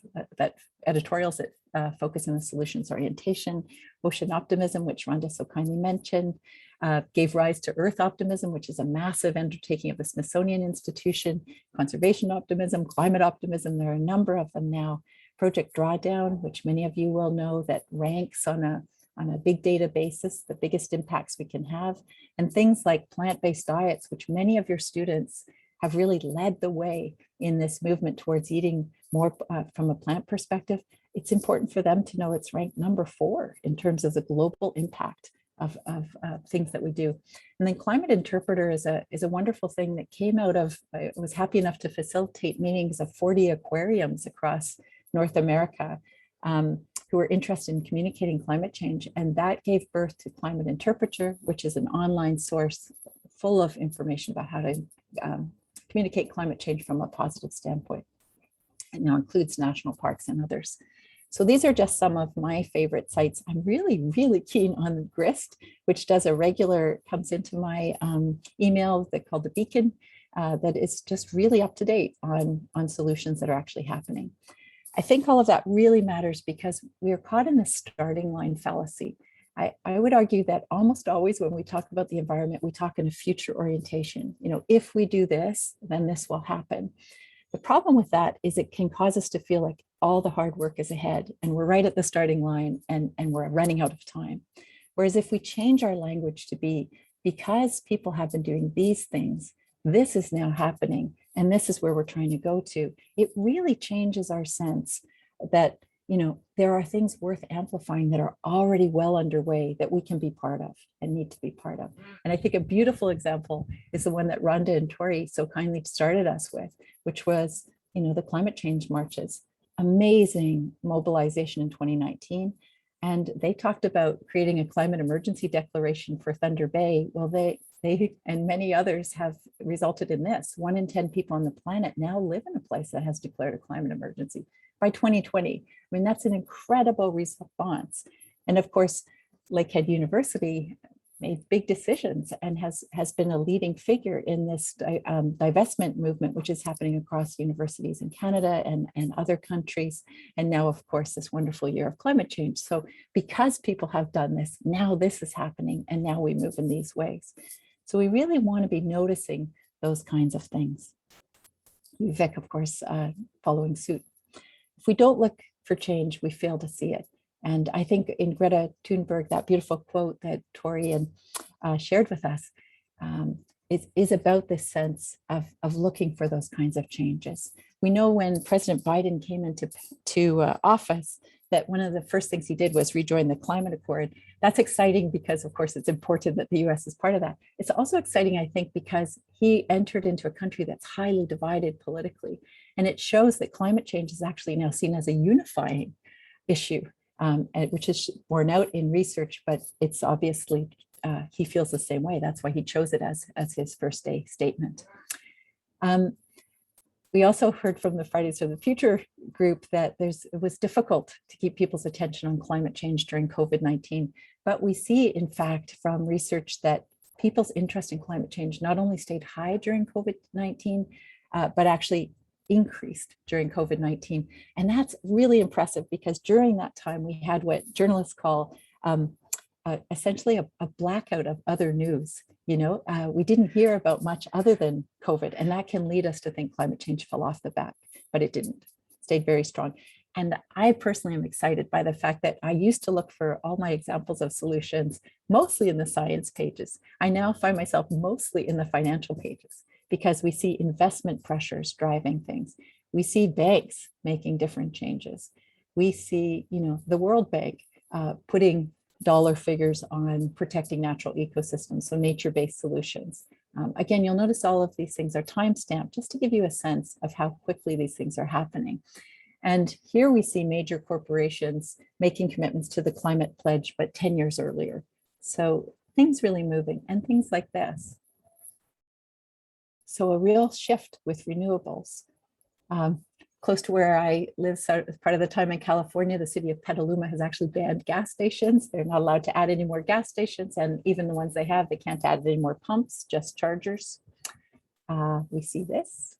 editorials that focus on the solutions orientation. Ocean optimism, which Rhonda so kindly mentioned, gave rise to Earth optimism, which is a massive undertaking of the Smithsonian Institution, conservation optimism, climate optimism. There are a number of them now. Project Drawdown, which many of you will know, that ranks on a big data basis the biggest impacts we can have. And things like plant-based diets, which many of your students have really led the way in this movement towards eating more from a plant perspective. It's important for them to know it's ranked number 4 in terms of the global impact of things that we do. And then Climate Interpreter is a wonderful thing that came out of, I was happy enough to facilitate meetings of 40 aquariums across North America who were interested in communicating climate change. And that gave birth to Climate Interpreter, which is an online source full of information about how to communicate climate change from a positive standpoint. It now includes national parks and others. So these are just some of my favorite sites. I'm really, really keen on Grist, which comes into my email called the Beacon, that is just really up to date on solutions that are actually happening. I think all of that really matters because we are caught in the starting line fallacy. I would argue that almost always when we talk about the environment, we talk in a future orientation. If we do this, then this will happen. The problem with that is it can cause us to feel like all the hard work is ahead and we're right at the starting line and we're running out of time. Whereas if we change our language to be, because people have been doing these things, this is now happening and this is where we're trying to go to, it really changes our sense that there are things worth amplifying that are already well underway that we can be part of and need to be part of. And I think a beautiful example is the one that Rhonda and Tori so kindly started us with, which was, the climate change marches. Amazing mobilization in 2019. And they talked about creating a climate emergency declaration for Thunder Bay. Well, they and many others have resulted in this. 1 in 10 people on the planet now live in a place that has declared a climate emergency by 2020. I mean, that's an incredible response. And of course, Lakehead University made big decisions and has been a leading figure in this divestment movement, which is happening across universities in Canada and other countries. And now, of course, this wonderful year of climate change. So because people have done this, now this is happening and now we move in these ways. So we really want to be noticing those kinds of things. Vivek, of course, following suit. If we don't look for change, we fail to see it. And I think in Greta Thunberg, that beautiful quote that Tori shared with us is about this sense of looking for those kinds of changes. We know when President Biden came into office that one of the first things he did was rejoin the climate accord. That's exciting because, of course, it's important that the US is part of that. It's also exciting, I think, because he entered into a country that's highly divided politically. And it shows that climate change is actually now seen as a unifying issue, which is borne out in research, but it's obviously, he feels the same way. That's why he chose it as his first day statement. We also heard from the Fridays for the Future group that it was difficult to keep people's attention on climate change during COVID-19. But we see, in fact, from research that people's interest in climate change not only stayed high during COVID-19, but actually increased during COVID-19. And that's really impressive because during that time, we had what journalists call essentially a blackout of other news. We didn't hear about much other than COVID, and that can lead us to think climate change fell off the back, but it didn't. It stayed very strong. And I personally am excited by the fact that I used to look for all my examples of solutions, mostly in the science pages. I now find myself mostly in the financial pages because we see investment pressures driving things. We see banks making different changes. We see, the World Bank putting dollar figures on protecting natural ecosystems, so nature-based solutions. Again, you'll notice all of these things are time-stamped just to give you a sense of how quickly these things are happening. And here we see major corporations making commitments to the climate pledge, but 10 years earlier. So things really moving, and things like this. So a real shift with renewables. Close to where I live, so as part of the time in California, the city of Petaluma has actually banned gas stations. They're not allowed to add any more gas stations, and even the ones they have, they can't add any more pumps, just chargers. We see this.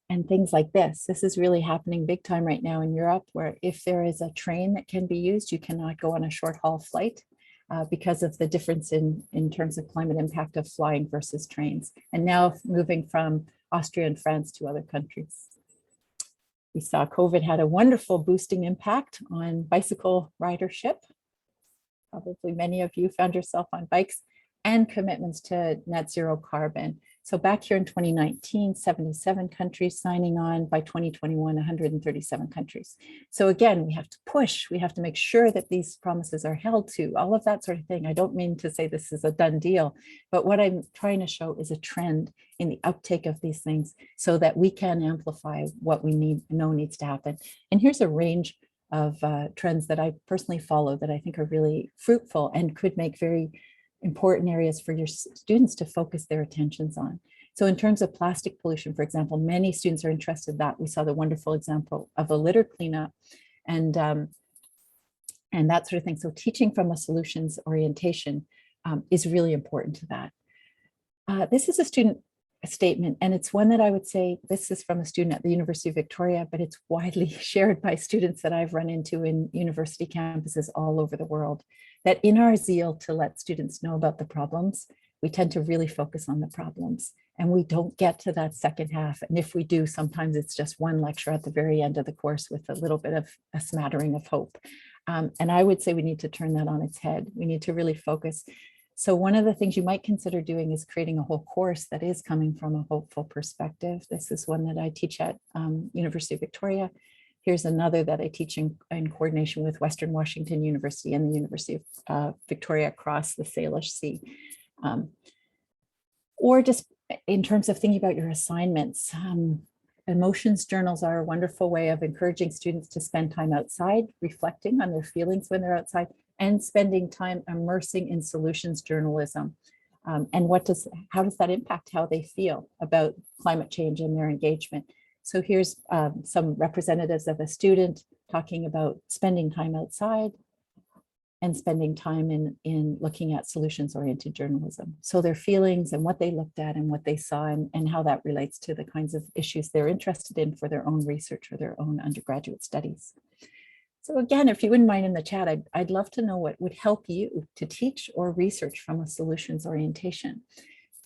And things like this. This is really happening big time right now in Europe, where if there is a train that can be used, you cannot go on a short haul flight because of the difference in terms of climate impact of flying versus trains. And now moving from Austria and France to other countries. We saw COVID had a wonderful boosting impact on bicycle ridership. Probably many of you found yourself on bikes, and commitments to net zero carbon. So back here in 2019, 77 countries signing on. By 2021, 137 countries. So again, we have to push, we have to make sure that these promises are held to, all of that sort of thing. I don't mean to say this is a done deal, but what I'm trying to show is a trend in the uptake of these things so that we can amplify what we know needs to happen. And here's a range of trends that I personally follow that I think are really fruitful and could make very important areas for your students to focus their attentions on. So in terms of plastic pollution, for example, many students are interested in that. We saw the wonderful example of a litter cleanup and that sort of thing. So teaching from a solutions orientation is really important to that. This is a student statement, and it's one that I would say, this is from a student at the University of Victoria, but it's widely shared by students that I've run into in university campuses all over the world, that in our zeal to let students know about the problems, we tend to really focus on the problems, and we don't get to that second half. And if we do, sometimes it's just one lecture at the very end of the course with a little bit of a smattering of hope. And I would say we need to turn that on its head. We need to really focus. So one of the things you might consider doing is creating a whole course that is coming from a hopeful perspective. This is one that I teach at University of Victoria. Here's another that I teach in coordination with Western Washington University and the University of Victoria across the Salish Sea. Or just in terms of thinking about your assignments, emotions journals are a wonderful way of encouraging students to spend time outside, reflecting on their feelings when they're outside, and spending time immersing in solutions journalism. And how does that impact how they feel about climate change and their engagement? So here's some representatives of a student talking about spending time outside and spending time in looking at solutions-oriented journalism. So their feelings and what they looked at and what they saw and how that relates to the kinds of issues they're interested in for their own research or their own undergraduate studies. So again, if you wouldn't mind in the chat, I'd love to know what would help you to teach or research from a solutions orientation.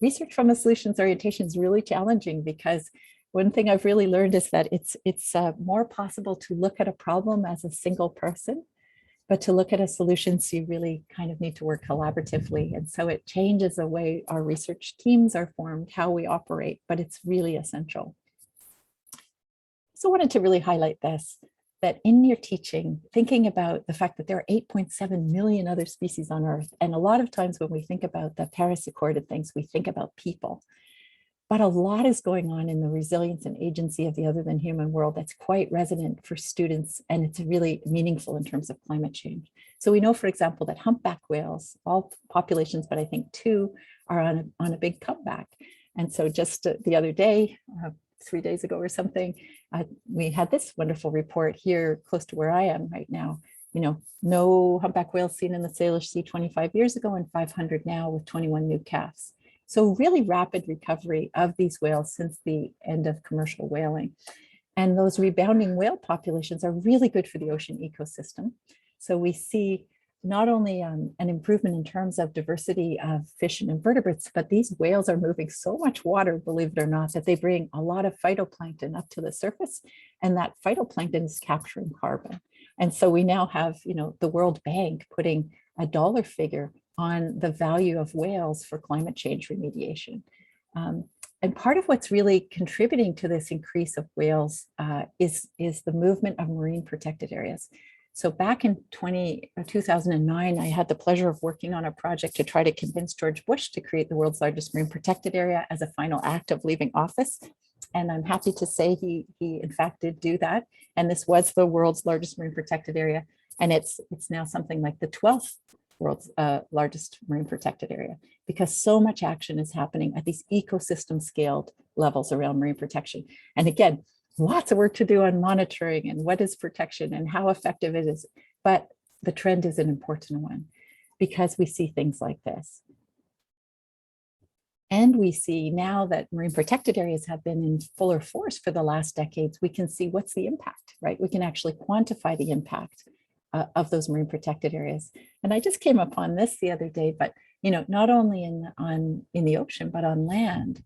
Research from a solutions orientation is really challenging because one thing I've really learned is that it's more possible to look at a problem as a single person, but to look at a solution, so you really kind of need to work collaboratively. And so it changes the way our research teams are formed, how we operate, but it's really essential. So I wanted to really highlight this, that in your teaching, thinking about the fact that there are 8.7 million other species on Earth. And a lot of times when we think about the Paris Accord and things, we think about people. But a lot is going on in the resilience and agency of the other than human world that's quite resonant for students, and it's really meaningful in terms of climate change. So we know, for example, that humpback whales, all populations, but I think 2 are on a big comeback. And so just the other day, 3 days ago or something, we had this wonderful report here close to where I am right now. No humpback whales seen in the Salish Sea 25 years ago and 500 now with 21 new calves. So really rapid recovery of these whales since the end of commercial whaling. And those rebounding whale populations are really good for the ocean ecosystem. So we see not only an improvement in terms of diversity of fish and invertebrates, but these whales are moving so much water, believe it or not, that they bring a lot of phytoplankton up to the surface, and that phytoplankton is capturing carbon. And so we now have, the World Bank putting a dollar figure on the value of whales for climate change remediation. And part of what's really contributing to this increase of whales is the movement of marine protected areas. So back in 2009, I had the pleasure of working on a project to try to convince George Bush to create the world's largest marine protected area as a final act of leaving office. And I'm happy to say he in fact did do that. And this was the world's largest marine protected area. And it's now something like the 12th world's largest marine protected area, because so much action is happening at these ecosystem scaled levels around marine protection. And again, lots of work to do on monitoring and what is protection and how effective it is. But the trend is an important one because we see things like this. And we see now that marine protected areas have been in fuller force for the last decades, we can see what's the impact, right? We can actually quantify the impact of those marine protected areas. And I just came upon this the other day, but not only in the ocean, but on land.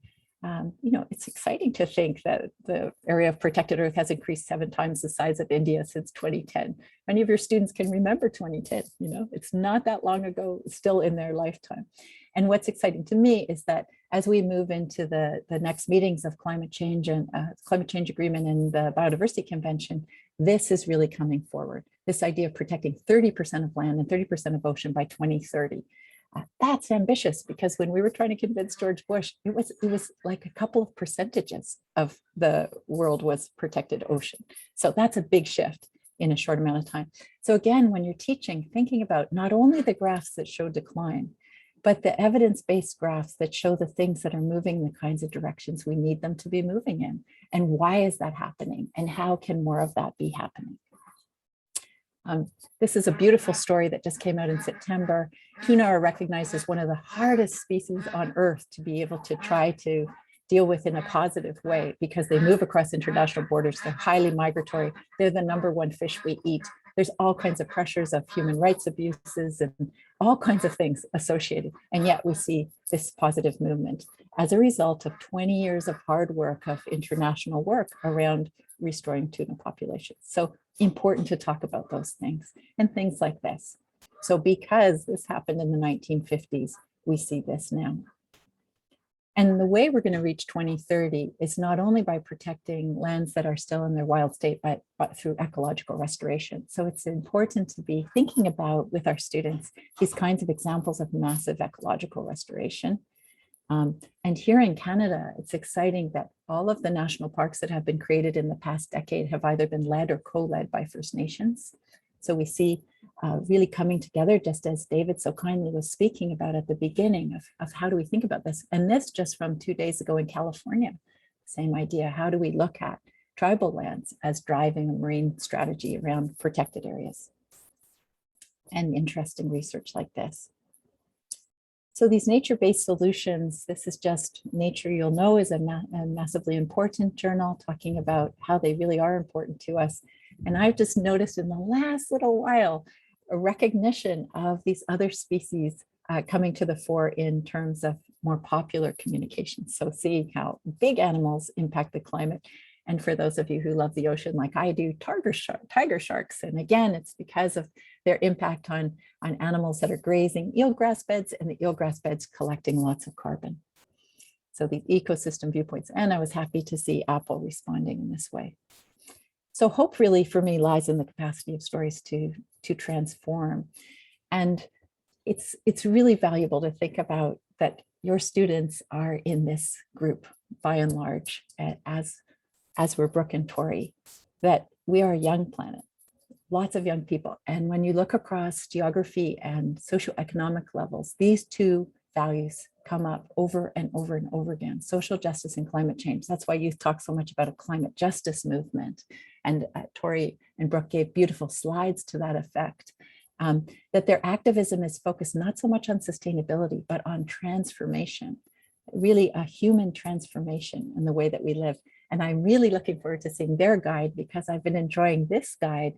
It's exciting to think that the area of protected earth has increased 7 times the size of India since 2010. Many of your students can remember 2010, it's not that long ago, still in their lifetime. And what's exciting to me is that as we move into the next meetings of climate change and climate change agreement and the biodiversity convention, this is really coming forward. This idea of protecting 30% of land and 30% of ocean by 2030. That's ambitious, because when we were trying to convince George Bush, it was like a couple of percentages of the world was protected ocean. So that's a big shift in a short amount of time. So again, when you're teaching, thinking about not only the graphs that show decline, but the evidence-based graphs that show the things that are moving the kinds of directions we need them to be moving in. And why is that happening? And how can more of that be happening? This is a beautiful story that just came out in September. Tuna are recognized as one of the hardest species on Earth to be able to try to deal with in a positive way, because they move across international borders. They're highly migratory. They're the #1 fish we eat. There's all kinds of pressures of human rights abuses and all kinds of things associated. And yet we see this positive movement as a result of 20 years of hard work, of international work around restoring tuna populations. So important to talk about those things and things like this. So because this happened in the 1950s, we see this now. And the way we're going to reach 2030 is not only by protecting lands that are still in their wild state, but through ecological restoration. So it's important to be thinking about with our students these kinds of examples of massive ecological restoration. And here in Canada, it's exciting that all of the national parks that have been created in the past decade have either been led or co-led by First Nations. So we see really coming together, just as David so kindly was speaking about at the beginning of how do we think about this? And this just from 2 days ago in California, same idea. How do we look at tribal lands as driving a marine strategy around protected areas? And interesting research like this. So these nature-based solutions, this is just Nature, you'll know, is a massively important journal talking about how they really are important to us. And I've just noticed in the last little while, a recognition of these other species coming to the fore in terms of more popular communications. So seeing how big animals impact the climate. And for those of you who love the ocean like I do, tiger sharks. And again, it's because of their impact on animals that are grazing eelgrass beds, and the eelgrass beds collecting lots of carbon. So these ecosystem viewpoints. And I was happy to see Apple responding in this way. So hope really for me lies in the capacity of stories to transform. And it's really valuable to think about that your students are in this group by and large, as were Brooke and Tori, that we are a young planet, lots of young people. And when you look across geography and socioeconomic levels, these two values come up over and over and over again. Social justice and climate change. That's why youth talk so much about a climate justice movement. And Tori and Brooke gave beautiful slides to that effect. That their activism is focused not so much on sustainability, but on transformation, really a human transformation in the way that we live. And I'm really looking forward to seeing their guide because I've been enjoying this guide.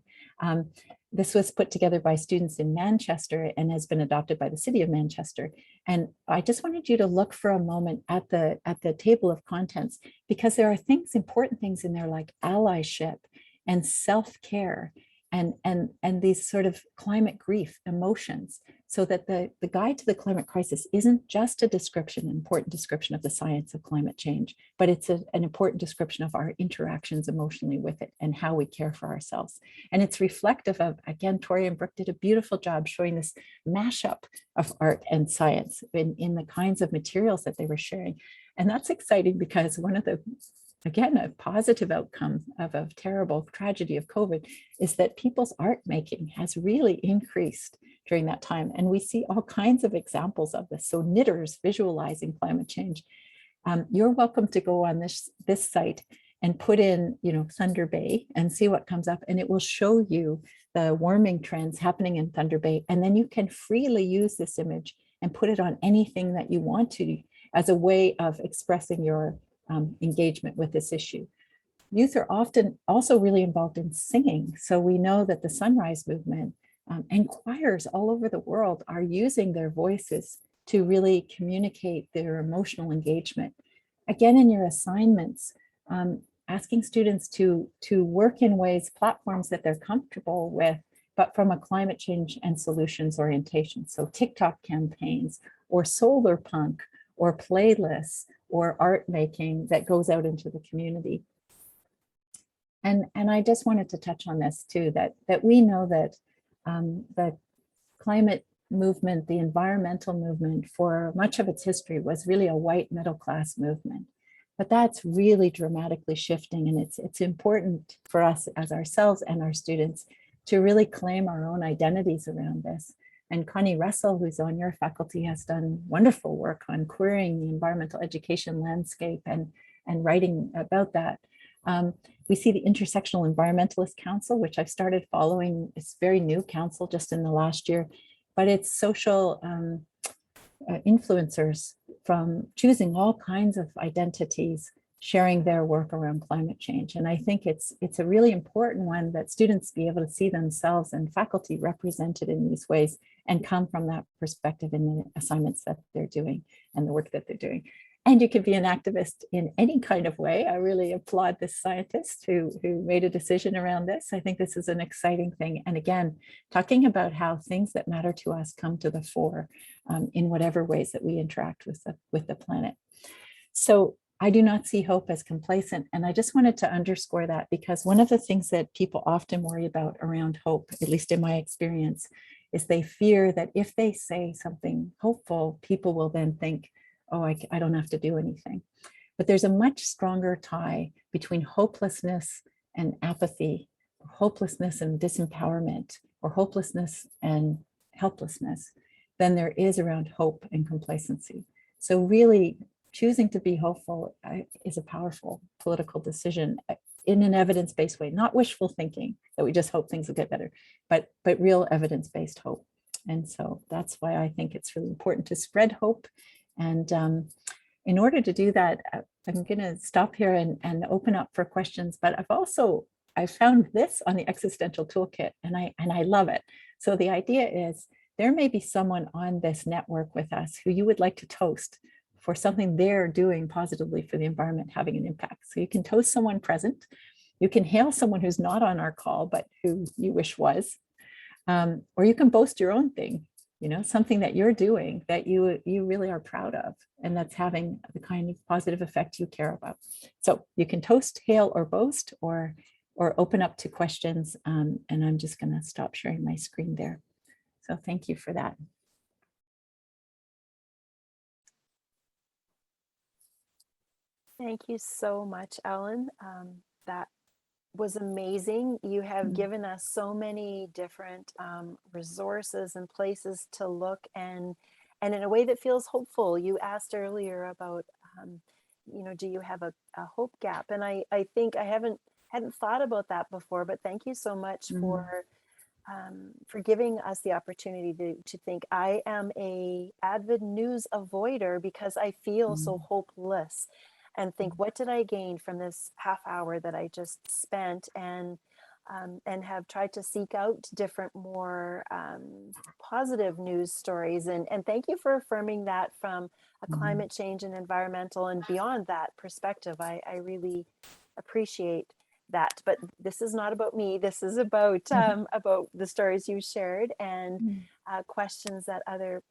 This was put together by students in Manchester and has been adopted by the city of Manchester. And I just wanted you to look for a moment at the table of contents, because there are things, important things in there like allyship and self-care and these sort of climate grief emotions, so that the guide to the climate crisis isn't just a description, an important description of the science of climate change, but it's an important description of our interactions emotionally with it and how we care for ourselves. And it's reflective of, again, Tori and Brooke did a beautiful job showing this mashup of art and science in the kinds of materials that they were sharing. And that's exciting because one of the, again, a positive outcome of a terrible tragedy of COVID is that people's art making has really increased during that time. And we see all kinds of examples of this. So knitters visualizing climate change. You're welcome to go on this site and put in, Thunder Bay and see what comes up. And it will show you the warming trends happening in Thunder Bay. And then you can freely use this image and put it on anything that you want to as a way of expressing your engagement with this issue. Youth are often also really involved in singing. So we know that the Sunrise Movement and choirs all over the world are using their voices to really communicate their emotional engagement. Again, in your assignments, asking students to work in ways, platforms that they're comfortable with, but from a climate change and solutions orientation. So TikTok campaigns or solar punk or playlists or art making that goes out into the community. And I just wanted to touch on this too, that we know that the climate movement, the environmental movement for much of its history was really a white middle class movement. But that's really dramatically shifting, and it's important for us as ourselves and our students to really claim our own identities around this. And Connie Russell, who's on your faculty, has done wonderful work on querying the environmental education landscape and writing about that. We see the Intersectional Environmentalist Council, which I've started following. It's a very new council just in the last year, but it's social influencers from choosing all kinds of identities, sharing their work around climate change. And I think it's a really important one that students be able to see themselves and faculty represented in these ways and come from that perspective in the assignments that they're doing and the work that they're doing. And you can be an activist in any kind of way. I really applaud this scientist who made a decision around this. I think this is an exciting thing. And again, talking about how things that matter to us come to the fore in whatever ways that we interact with the planet. So I do not see hope as complacent. And I just wanted to underscore that, because one of the things that people often worry about around hope, at least in my experience, is they fear that if they say something hopeful, people will then think, oh, I don't have to do anything. But there's a much stronger tie between hopelessness and apathy, or hopelessness and disempowerment, or hopelessness and helplessness than there is around hope and complacency. So really choosing to be hopeful is a powerful political decision in an evidence-based way, not wishful thinking that we just hope things will get better, but real evidence-based hope. And so that's why I think it's really important to spread hope. And in order to do that, I'm going to stop here and open up for questions. But I've found this on the existential toolkit, and I love it. So the idea is there may be someone on this network with us who you would like to toast for something they're doing positively for the environment, having an impact. So you can toast someone present. You can hail someone who's not on our call, but who you wish was. Or you can boast your own thing. Something that you're doing that you really are proud of, and that's having the kind of positive effect you care about. So you can toast, hail, or boast, or open up to questions. And I'm just going to stop sharing my screen there. So thank you for that. Thank you so much, Ellen. That was amazing. You have given us so many different resources and places to look and and in a way that feels hopeful. You asked earlier about, do you have a hope gap? And I think I hadn't thought about that before, but thank you so much for giving us the opportunity to think. I am a avid news avoider because I feel so hopeless, and think, what did I gain from this half hour that I just spent? And have tried to seek out different, more positive news stories. And thank you for affirming that from a climate change and environmental and beyond that perspective. I really appreciate that. But this is not about me. This is about the stories you shared, and questions that other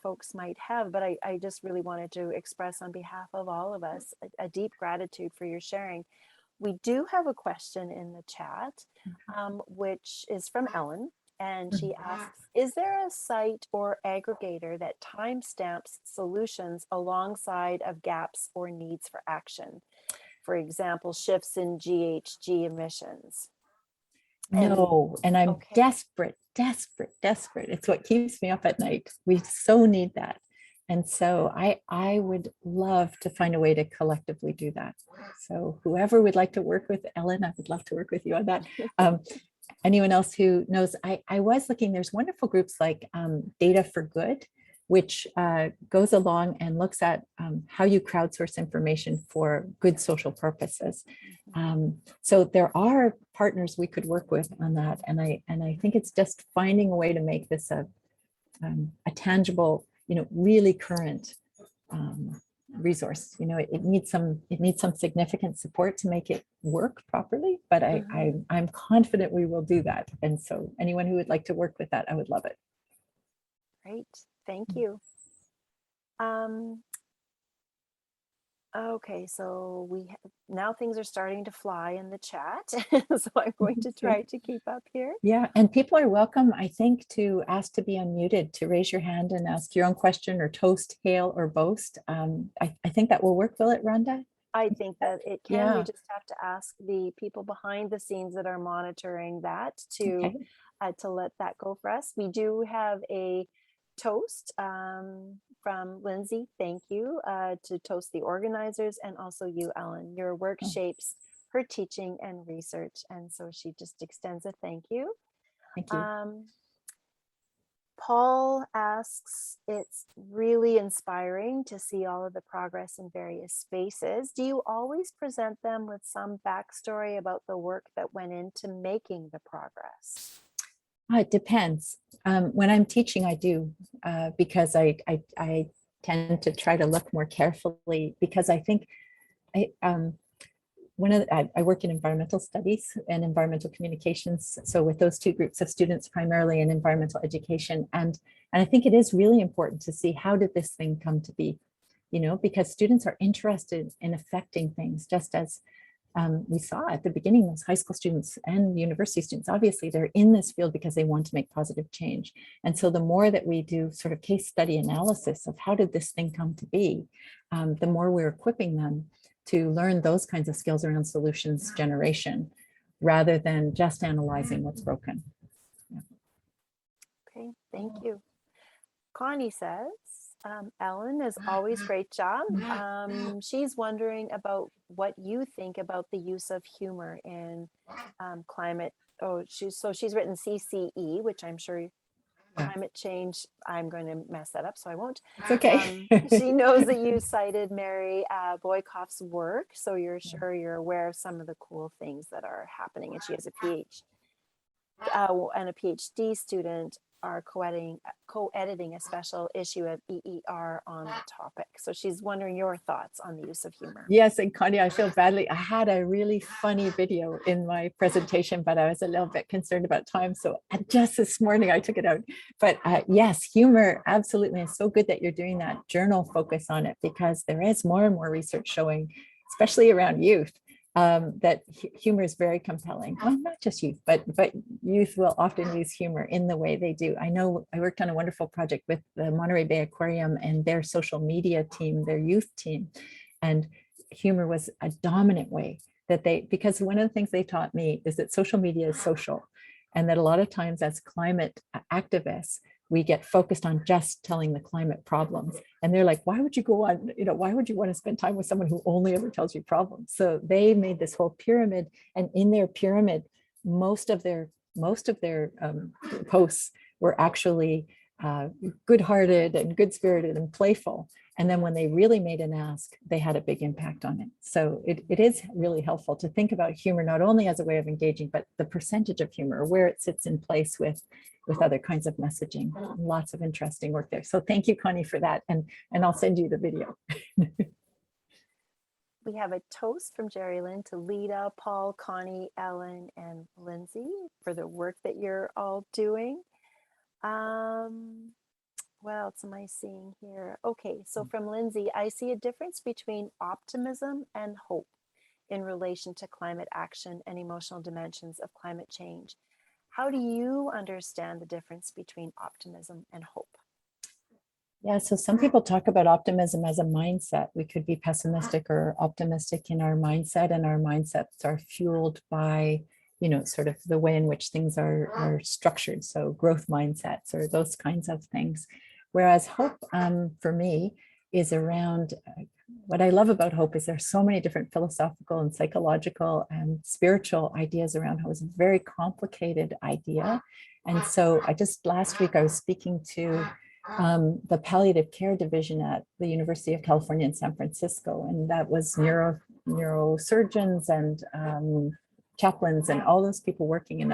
folks might have. But I just really wanted to express on behalf of all of us a deep gratitude for your sharing. We do have a question in the chat, which is from Ellen, and she asks, is there a site or aggregator that timestamps solutions alongside of gaps or needs for action? For example, shifts in GHG emissions. No, and I'm desperate. It's what keeps me up at night. We so need that. And so I would love to find a way to collectively do that. So whoever would like to work with Ellen, I would love to work with you on that. Anyone else who knows, I was looking, there's wonderful groups like Data for Good, which goes along and looks at how you crowdsource information for good social purposes. So there are partners we could work with on that. And I think it's just finding a way to make this a tangible, really current resource. It needs some significant support to make it work properly, but I'm confident we will do that. And so anyone who would like to work with that, I would love it. Great, thank you. Okay, so now things are starting to fly in the chat, so I'm going to try to keep up here. Yeah, and people are welcome, I think, to ask to be unmuted, to raise your hand and ask your own question, or toast, hail, or boast. I think that will work, will it, Rhonda? I think that it can. Yeah. We just have to ask the people behind the scenes that are monitoring that to let that go for us. We do have a toast from Lindsay, thank you, to toast the organizers, and also you, Ellen. Your work shapes her teaching and research, and so she just extends a thank you. Thank you. Paul asks, it's really inspiring to see all of the progress in various spaces. Do you always present them with some backstory about the work that went into making the progress? It depends. When I'm teaching, I do, because I tend to try to look more carefully, because I think I work in environmental studies and environmental communications. So with those two groups of students, primarily in environmental education, and I think it is really important to see, how did this thing come to be? Because students are interested in affecting things, just as we saw at the beginning, those high school students and university students, obviously they're in this field because they want to make positive change. And so the more that we do sort of case study analysis of how did this thing come to be, the more we're equipping them to learn those kinds of skills around solutions generation, rather than just analyzing what's broken. Yeah. Okay, thank you. Connie says, Ellen, as always, great job. She's wondering about what you think about the use of humor in climate. She's written CCE, which I'm sure climate change. I'm going to mess that up, so I won't. It's okay. She knows that you cited Mary Boykoff's work, so you're sure you're aware of some of the cool things that are happening. And she has a and a PhD student are co-editing a special issue of EER on the topic. So she's wondering your thoughts on the use of humor. Yes, and Connie, I feel badly. I had a really funny video in my presentation, but I was a little bit concerned about time. So just this morning I took it out. But yes, humor, absolutely. It's so good that you're doing that journal focus on it, because there is more and more research showing, especially around youth, that humor is very compelling. Well, not just youth, but youth will often use humor in the way they do. I know I worked on a wonderful project with the Monterey Bay Aquarium and their social media team, their youth team, and humor was a dominant way that because one of the things they taught me is that social media is social, and that a lot of times as climate activists, we get focused on just telling the climate problems. And they're like, why would you go on, why would you want to spend time with someone who only ever tells you problems? So they made this whole pyramid, and in their pyramid, most of their posts were actually good-hearted and good-spirited and playful. And then when they really made an ask, they had a big impact on it. So it is really helpful to think about humor not only as a way of engaging, but the percentage of humor, where it sits in place with other kinds of messaging. Lots of interesting work there. So thank you, Connie, for that. And I'll send you the video. We have a toast from Jerry Lynn to Lita, Paul, Connie, Ellen, and Lindsay for the work that you're all doing. What else am I seeing here? Okay, so from Lindsay, I see a difference between optimism and hope in relation to climate action and emotional dimensions of climate change. How do you understand the difference between optimism and hope? Yeah, so some people talk about optimism as a mindset. We could be pessimistic or optimistic in our mindset, and our mindsets are fueled by, sort of the way in which things are structured. So growth mindsets or those kinds of things. Whereas hope, for me, is around, what I love about hope is there's so many different philosophical and psychological and spiritual ideas around hope. It's a very complicated idea. And so last week I was speaking to the palliative care division at the University of California in San Francisco. And that was neurosurgeons and chaplains and all those people working in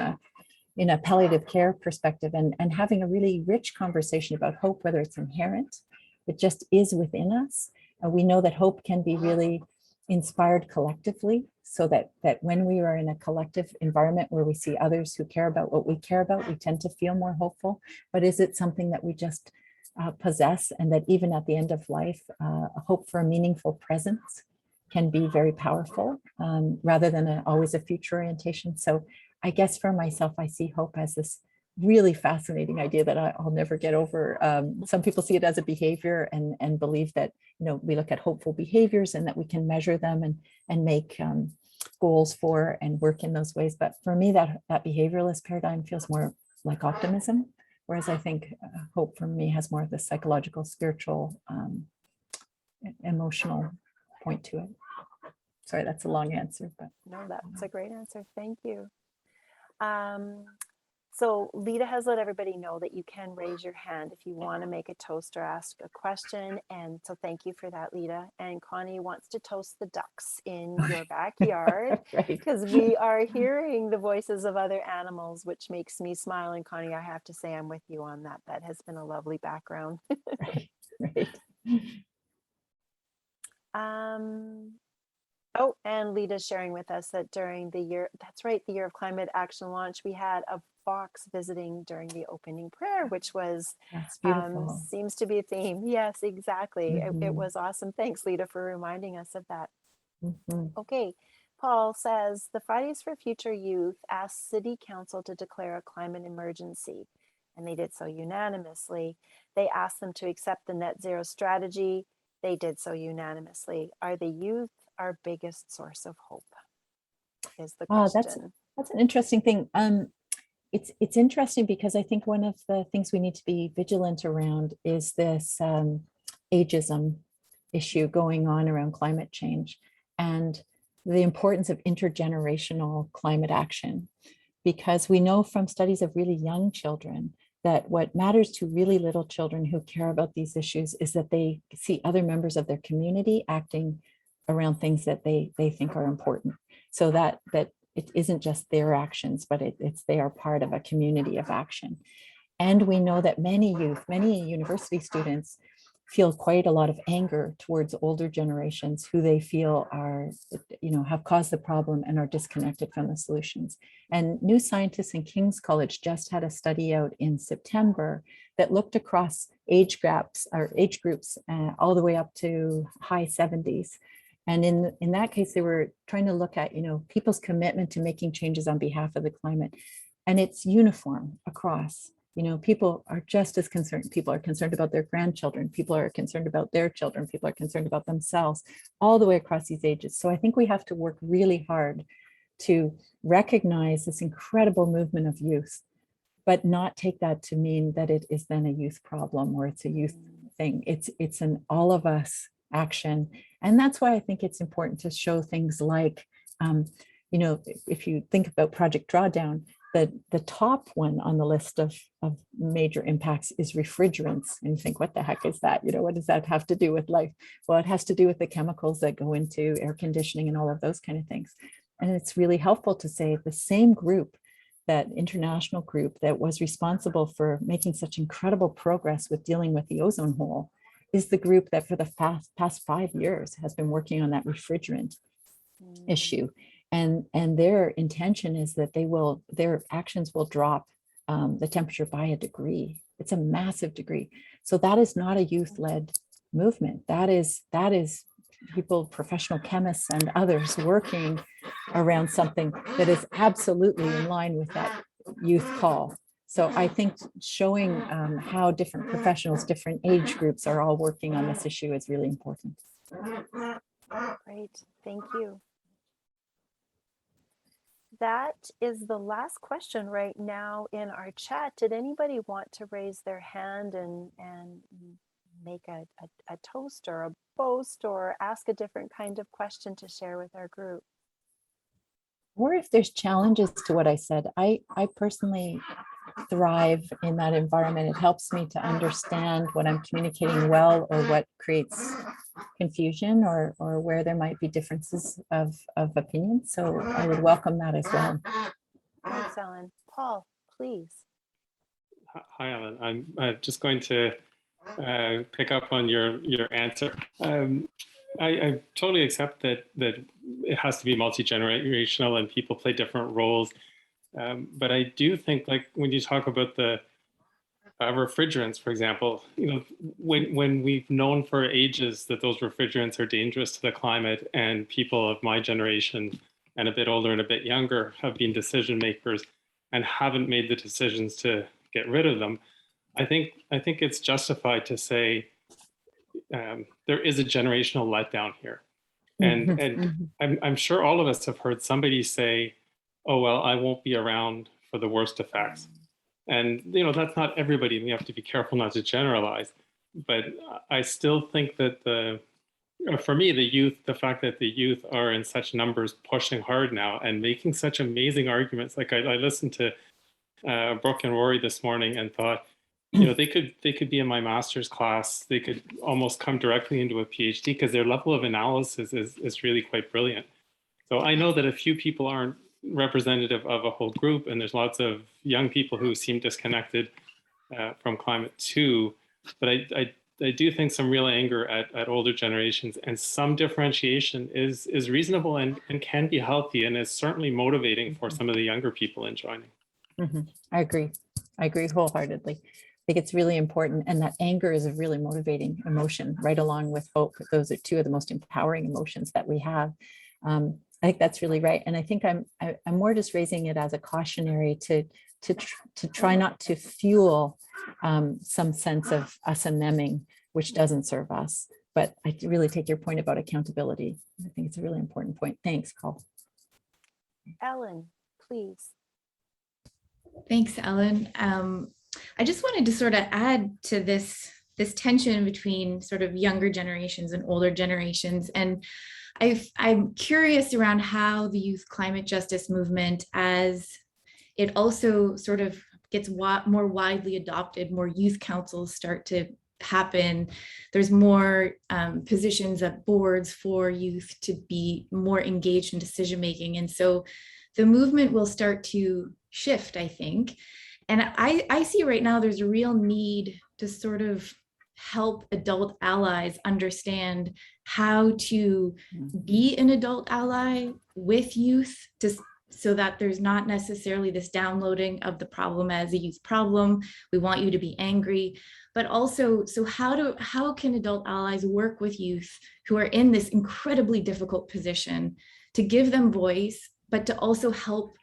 a palliative care perspective, and having a really rich conversation about hope, whether it's inherent, it just is within us. We know that hope can be really inspired collectively, so that when we are in a collective environment where we see others who care about what we care about, we tend to feel more hopeful. But is it something that we just possess, and that even at the end of life, a hope for a meaningful presence can be very powerful, rather than always a future orientation? So I guess for myself, I see hope as this really fascinating idea that I'll never get over. Some people see it as a behavior and believe that, we look at hopeful behaviors and that we can measure them and make goals for and work in those ways. But for me, that behavioralist paradigm feels more like optimism, whereas I think hope for me has more of the psychological, spiritual, emotional point to it. Sorry, that's a long answer, but no, that's a great answer. Thank you. So Lita has let everybody know that you can raise your hand if you want to make a toast or ask a question. And so thank you for that, Lita. And Connie wants to toast the ducks in your backyard, because we are hearing the voices of other animals, which makes me smile. And Connie, I have to say I'm with you on that. That has been a lovely background. Right. Oh, and Lita's sharing with us that during the year, that's right, the Year of Climate Action launch, we had a fox visiting during the opening prayer, which was, That's beautiful. seems to be a theme. Yes, exactly. Mhm. It was awesome. Thanks, Lita, for reminding us of that. Mhm. Okay, Paul says, the Fridays for Future Youth asked City Council to declare a climate emergency, and they did so unanimously. They asked them to accept the net zero strategy. They did so unanimously. Are the youth our biggest source of hope? Is the question. That's an interesting thing. It's interesting because I think one of the things we need to be vigilant around is this ageism issue going on around climate change, and the importance of intergenerational climate action. Because we know from studies of really young children that what matters to really little children who care about these issues is that they see other members of their community acting around things that they think are important. So that it isn't just their actions, but it's they are part of a community of action. And we know that many youth, many university students feel quite a lot of anger towards older generations who they feel are, have caused the problem and are disconnected from the solutions. And New Scientists in King's College just had a study out in September that looked across age groups all the way up to high 70s. And in that case, they were trying to look at, people's commitment to making changes on behalf of the climate. And it's uniform across. People are just as concerned. People are concerned about their grandchildren. People are concerned about their children. People are concerned about themselves, all the way across these ages. So I think we have to work really hard to recognize this incredible movement of youth but not take that to mean that it is then a youth problem or it's a youth thing. It's an all of us action. And that's why I think it's important to show things like, if you think about Project Drawdown, the top one on the list of major impacts is refrigerants. And you think, what the heck is that? What does that have to do with life? Well, it has to do with the chemicals that go into air conditioning and all of those kind of things. And it's really helpful to say the same group, that international group that was responsible for making such incredible progress with dealing with the ozone hole, is the group that for the past 5 years has been working on that refrigerant issue. And their intention is that their actions will drop the temperature by a degree. It's a massive degree. So that is not a youth-led movement. That is people, professional chemists and others working around something that is absolutely in line with that youth call. So I think showing how different professionals, different age groups are all working on this issue is really important. Great, thank you. That is the last question right now in our chat. Did anybody want to raise their hand and make a toast or a boast or ask a different kind of question to share with our group? Or if there's challenges to what I said, I personally thrive in that environment. It helps me to understand what I'm communicating well or what creates confusion or where there might be differences of opinion. So I would welcome that as well. Thanks, Ellen. Paul, please. Hi, Ellen. I'm just going to pick up on your answer. I totally accept that it has to be multi-generational and people play different roles. But I do think, like when you talk about the refrigerants, for example, when we've known for ages that those refrigerants are dangerous to the climate, and people of my generation and a bit older and a bit younger have been decision makers and haven't made the decisions to get rid of them, I think it's justified to say there is a generational letdown here. And I'm sure all of us have heard somebody say, oh, well, I won't be around for the worst effects. And, that's not everybody. We have to be careful not to generalize. But I still think that for me, the fact that the youth are in such numbers pushing hard now and making such amazing arguments. Like I listened to Brooke and Rory this morning and thought, they could be in my master's class. They could almost come directly into a PhD because their level of analysis is really quite brilliant. So I know that a few people aren't representative of a whole group, and there's lots of young people who seem disconnected from climate too. But I do think some real anger at older generations and some differentiation is reasonable and can be healthy and is certainly motivating for some of the younger people in joining. I agree wholeheartedly. I think it's really important, and that anger is a really motivating emotion, right along with hope. Those are two of the most empowering emotions that we have. I think that's really right, and I think I'm more just raising it as a cautionary to try not to fuel some sense of us and theming, which doesn't serve us. But I really take your point about accountability. I think it's a really important point. Thanks, Paul. Ellen, please. Thanks, Ellen. I just wanted to sort of add to this tension between sort of younger generations and older generations. And I'm curious around how the youth climate justice movement, as it also sort of gets more widely adopted, more youth councils start to happen. There's more positions at boards for youth to be more engaged in decision making. And so the movement will start to shift, I think. And I see right now there's a real need to sort of help adult allies understand how to be an adult ally with youth, so that there's not necessarily this downloading of the problem as a youth problem. We want you to be angry, but also, so how can adult allies work with youth who are in this incredibly difficult position to give them voice, but to also help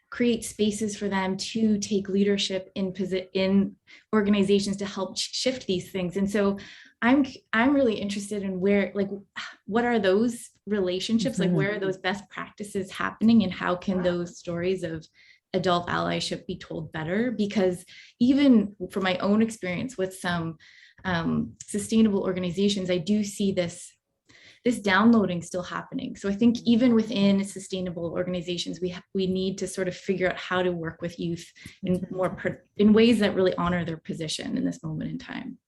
create spaces for them to take leadership in organizations to help shift these things. And so I'm really interested in what are those relationships, like where are those best practices happening, and how can those stories of adult allyship be told better, because even from my own experience with some sustainable organizations, I do see this downloading still happening. So I think even within sustainable organizations, we need to sort of figure out how to work with youth in ways that really honor their position in this moment in time.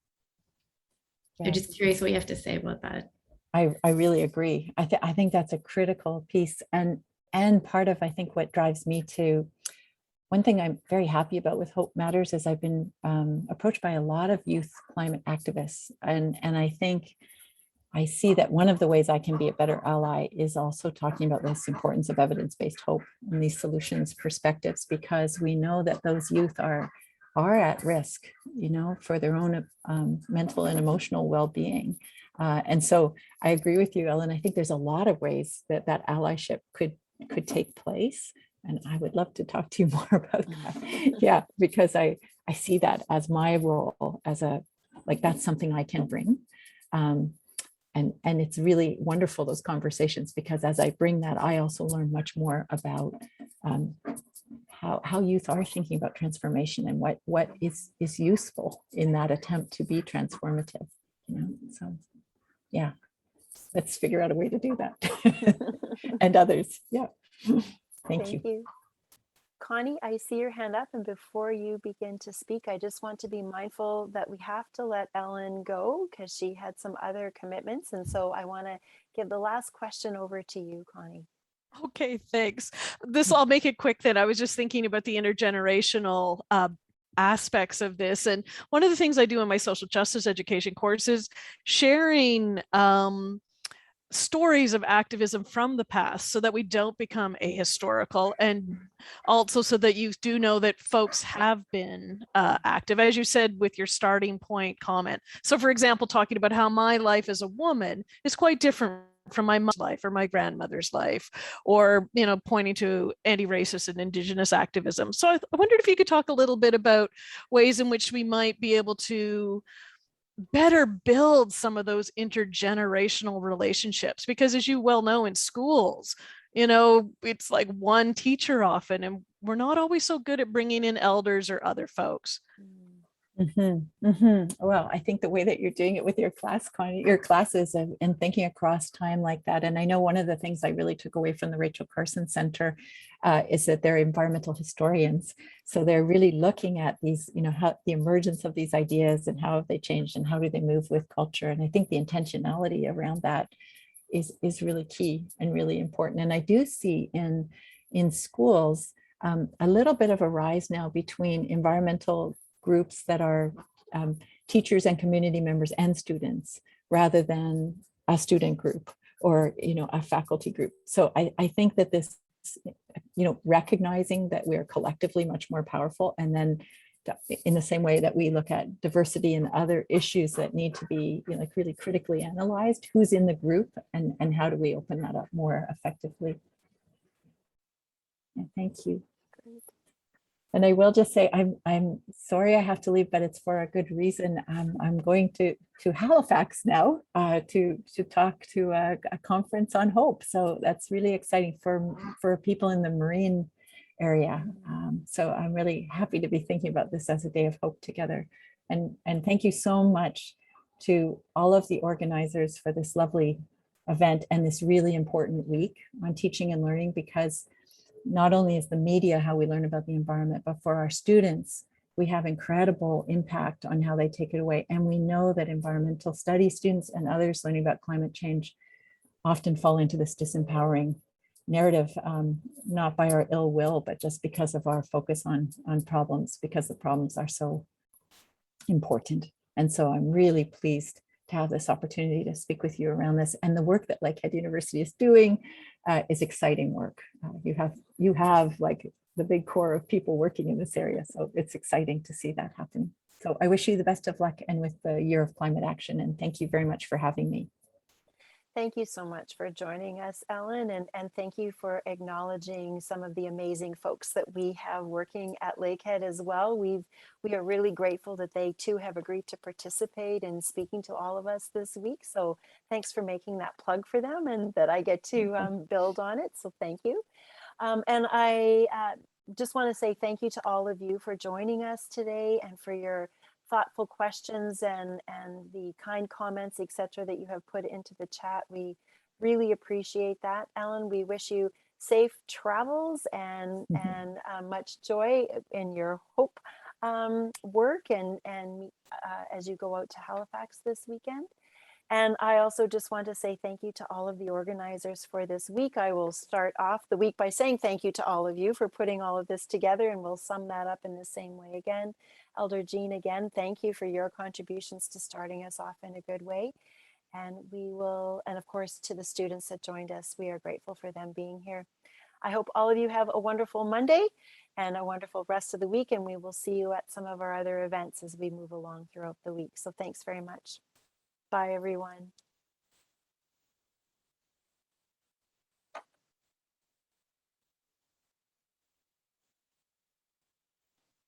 Yeah. I'm just curious what you have to say about that. I really agree. I think that's a critical piece, and part of, I think, what drives me to, one thing I'm very happy about with Hope Matters is I've been approached by a lot of youth climate activists, and I think I see that one of the ways I can be a better ally is also talking about this importance of evidence-based hope and these solutions perspectives, because we know that those youth are at risk, for their own mental and emotional well-being. And so I agree with you, Ellen. I think there's a lot of ways that allyship could take place. And I would love to talk to you more about that. Yeah, because I see that as my role as that's something I can bring. And it's really wonderful, those conversations, because as I bring that, I also learn much more about how youth are thinking about transformation and what is useful in that attempt to be transformative. So yeah, let's figure out a way to do that. And others. Yeah. Thank you. Connie, I see your hand up, and before you begin to speak, I just want to be mindful that we have to let Ellen go because she had some other commitments. And so I want to give the last question over to you, Connie. Okay, thanks. I'll make it quick then. I was just thinking about the intergenerational aspects of this. And one of the things I do in my social justice education course is sharing stories of activism from the past so that we don't become ahistorical, and also so that you do know that folks have been active, as you said with your starting point comment. So for example, talking about how my life as a woman is quite different from my mother's life or my grandmother's life, or pointing to anti-racist and Indigenous activism. So I wondered if you could talk a little bit about ways in which we might be able to better build some of those intergenerational relationships, because as you well know, in schools, it's like one teacher often, and we're not always so good at bringing in elders or other folks. Well, I think the way that you're doing it with your classes and thinking across time like that. And I know one of the things I really took away from the Rachel Carson Center is that they're environmental historians. So they're really looking at these, how the emergence of these ideas and how have they changed and how do they move with culture. And I think the intentionality around that is really key and really important. And I do see in schools a little bit of a rise now between environmental groups that are teachers and community members and students, rather than a student group or a faculty group. So I think that this, recognizing that we're collectively much more powerful, and then in the same way that we look at diversity and other issues that need to be really critically analyzed, who's in the group and how do we open that up more effectively. Yeah, thank you. Great. And I will just say, I'm sorry I have to leave, but it's for a good reason. I'm going to Halifax now to talk to a conference on hope. So that's really exciting for people in the Marine area. So I'm really happy to be thinking about this as a day of hope together. And thank you so much to all of the organizers for this lovely event and this really important week on teaching and learning, because not only is the media how we learn about the environment, but for our students, we have incredible impact on how they take it away. And we know that environmental studies students and others learning about climate change often fall into this disempowering narrative, not by our ill will, but just because of our focus on problems, because the problems are so important. And so I'm really pleased to have this opportunity to speak with you around this. And the work that Lakehead University is doing is exciting work. You have like the big core of people working in this area. So it's exciting to see that happen. So I wish you the best of luck and with the Year of Climate Action. And thank you very much for having me. Thank you so much for joining us, Ellen, and thank you for acknowledging some of the amazing folks that we have working at Lakehead as well. We are really grateful that they too have agreed to participate in speaking to all of us this week. So thanks for making that plug for them, and that I get to build on it. So thank you. And I just want to say thank you to all of you for joining us today and for your thoughtful questions and the kind comments, etc., that you have put into the chat. We really appreciate that, Ellen. We wish you safe travels and much joy in your hope work and as you go out to Halifax this weekend. And I also just want to say thank you to all of the organizers for this week. I will start off the week by saying thank you to all of you for putting all of this together, and we'll sum that up in the same way again. Elder Jean, again, thank you for your contributions to starting us off in a good way. And we will, and of course, to the students that joined us, we are grateful for them being here. I hope all of you have a wonderful Monday and a wonderful rest of the week, and we will see you at some of our other events as we move along throughout the week. So thanks very much. Bye, everyone.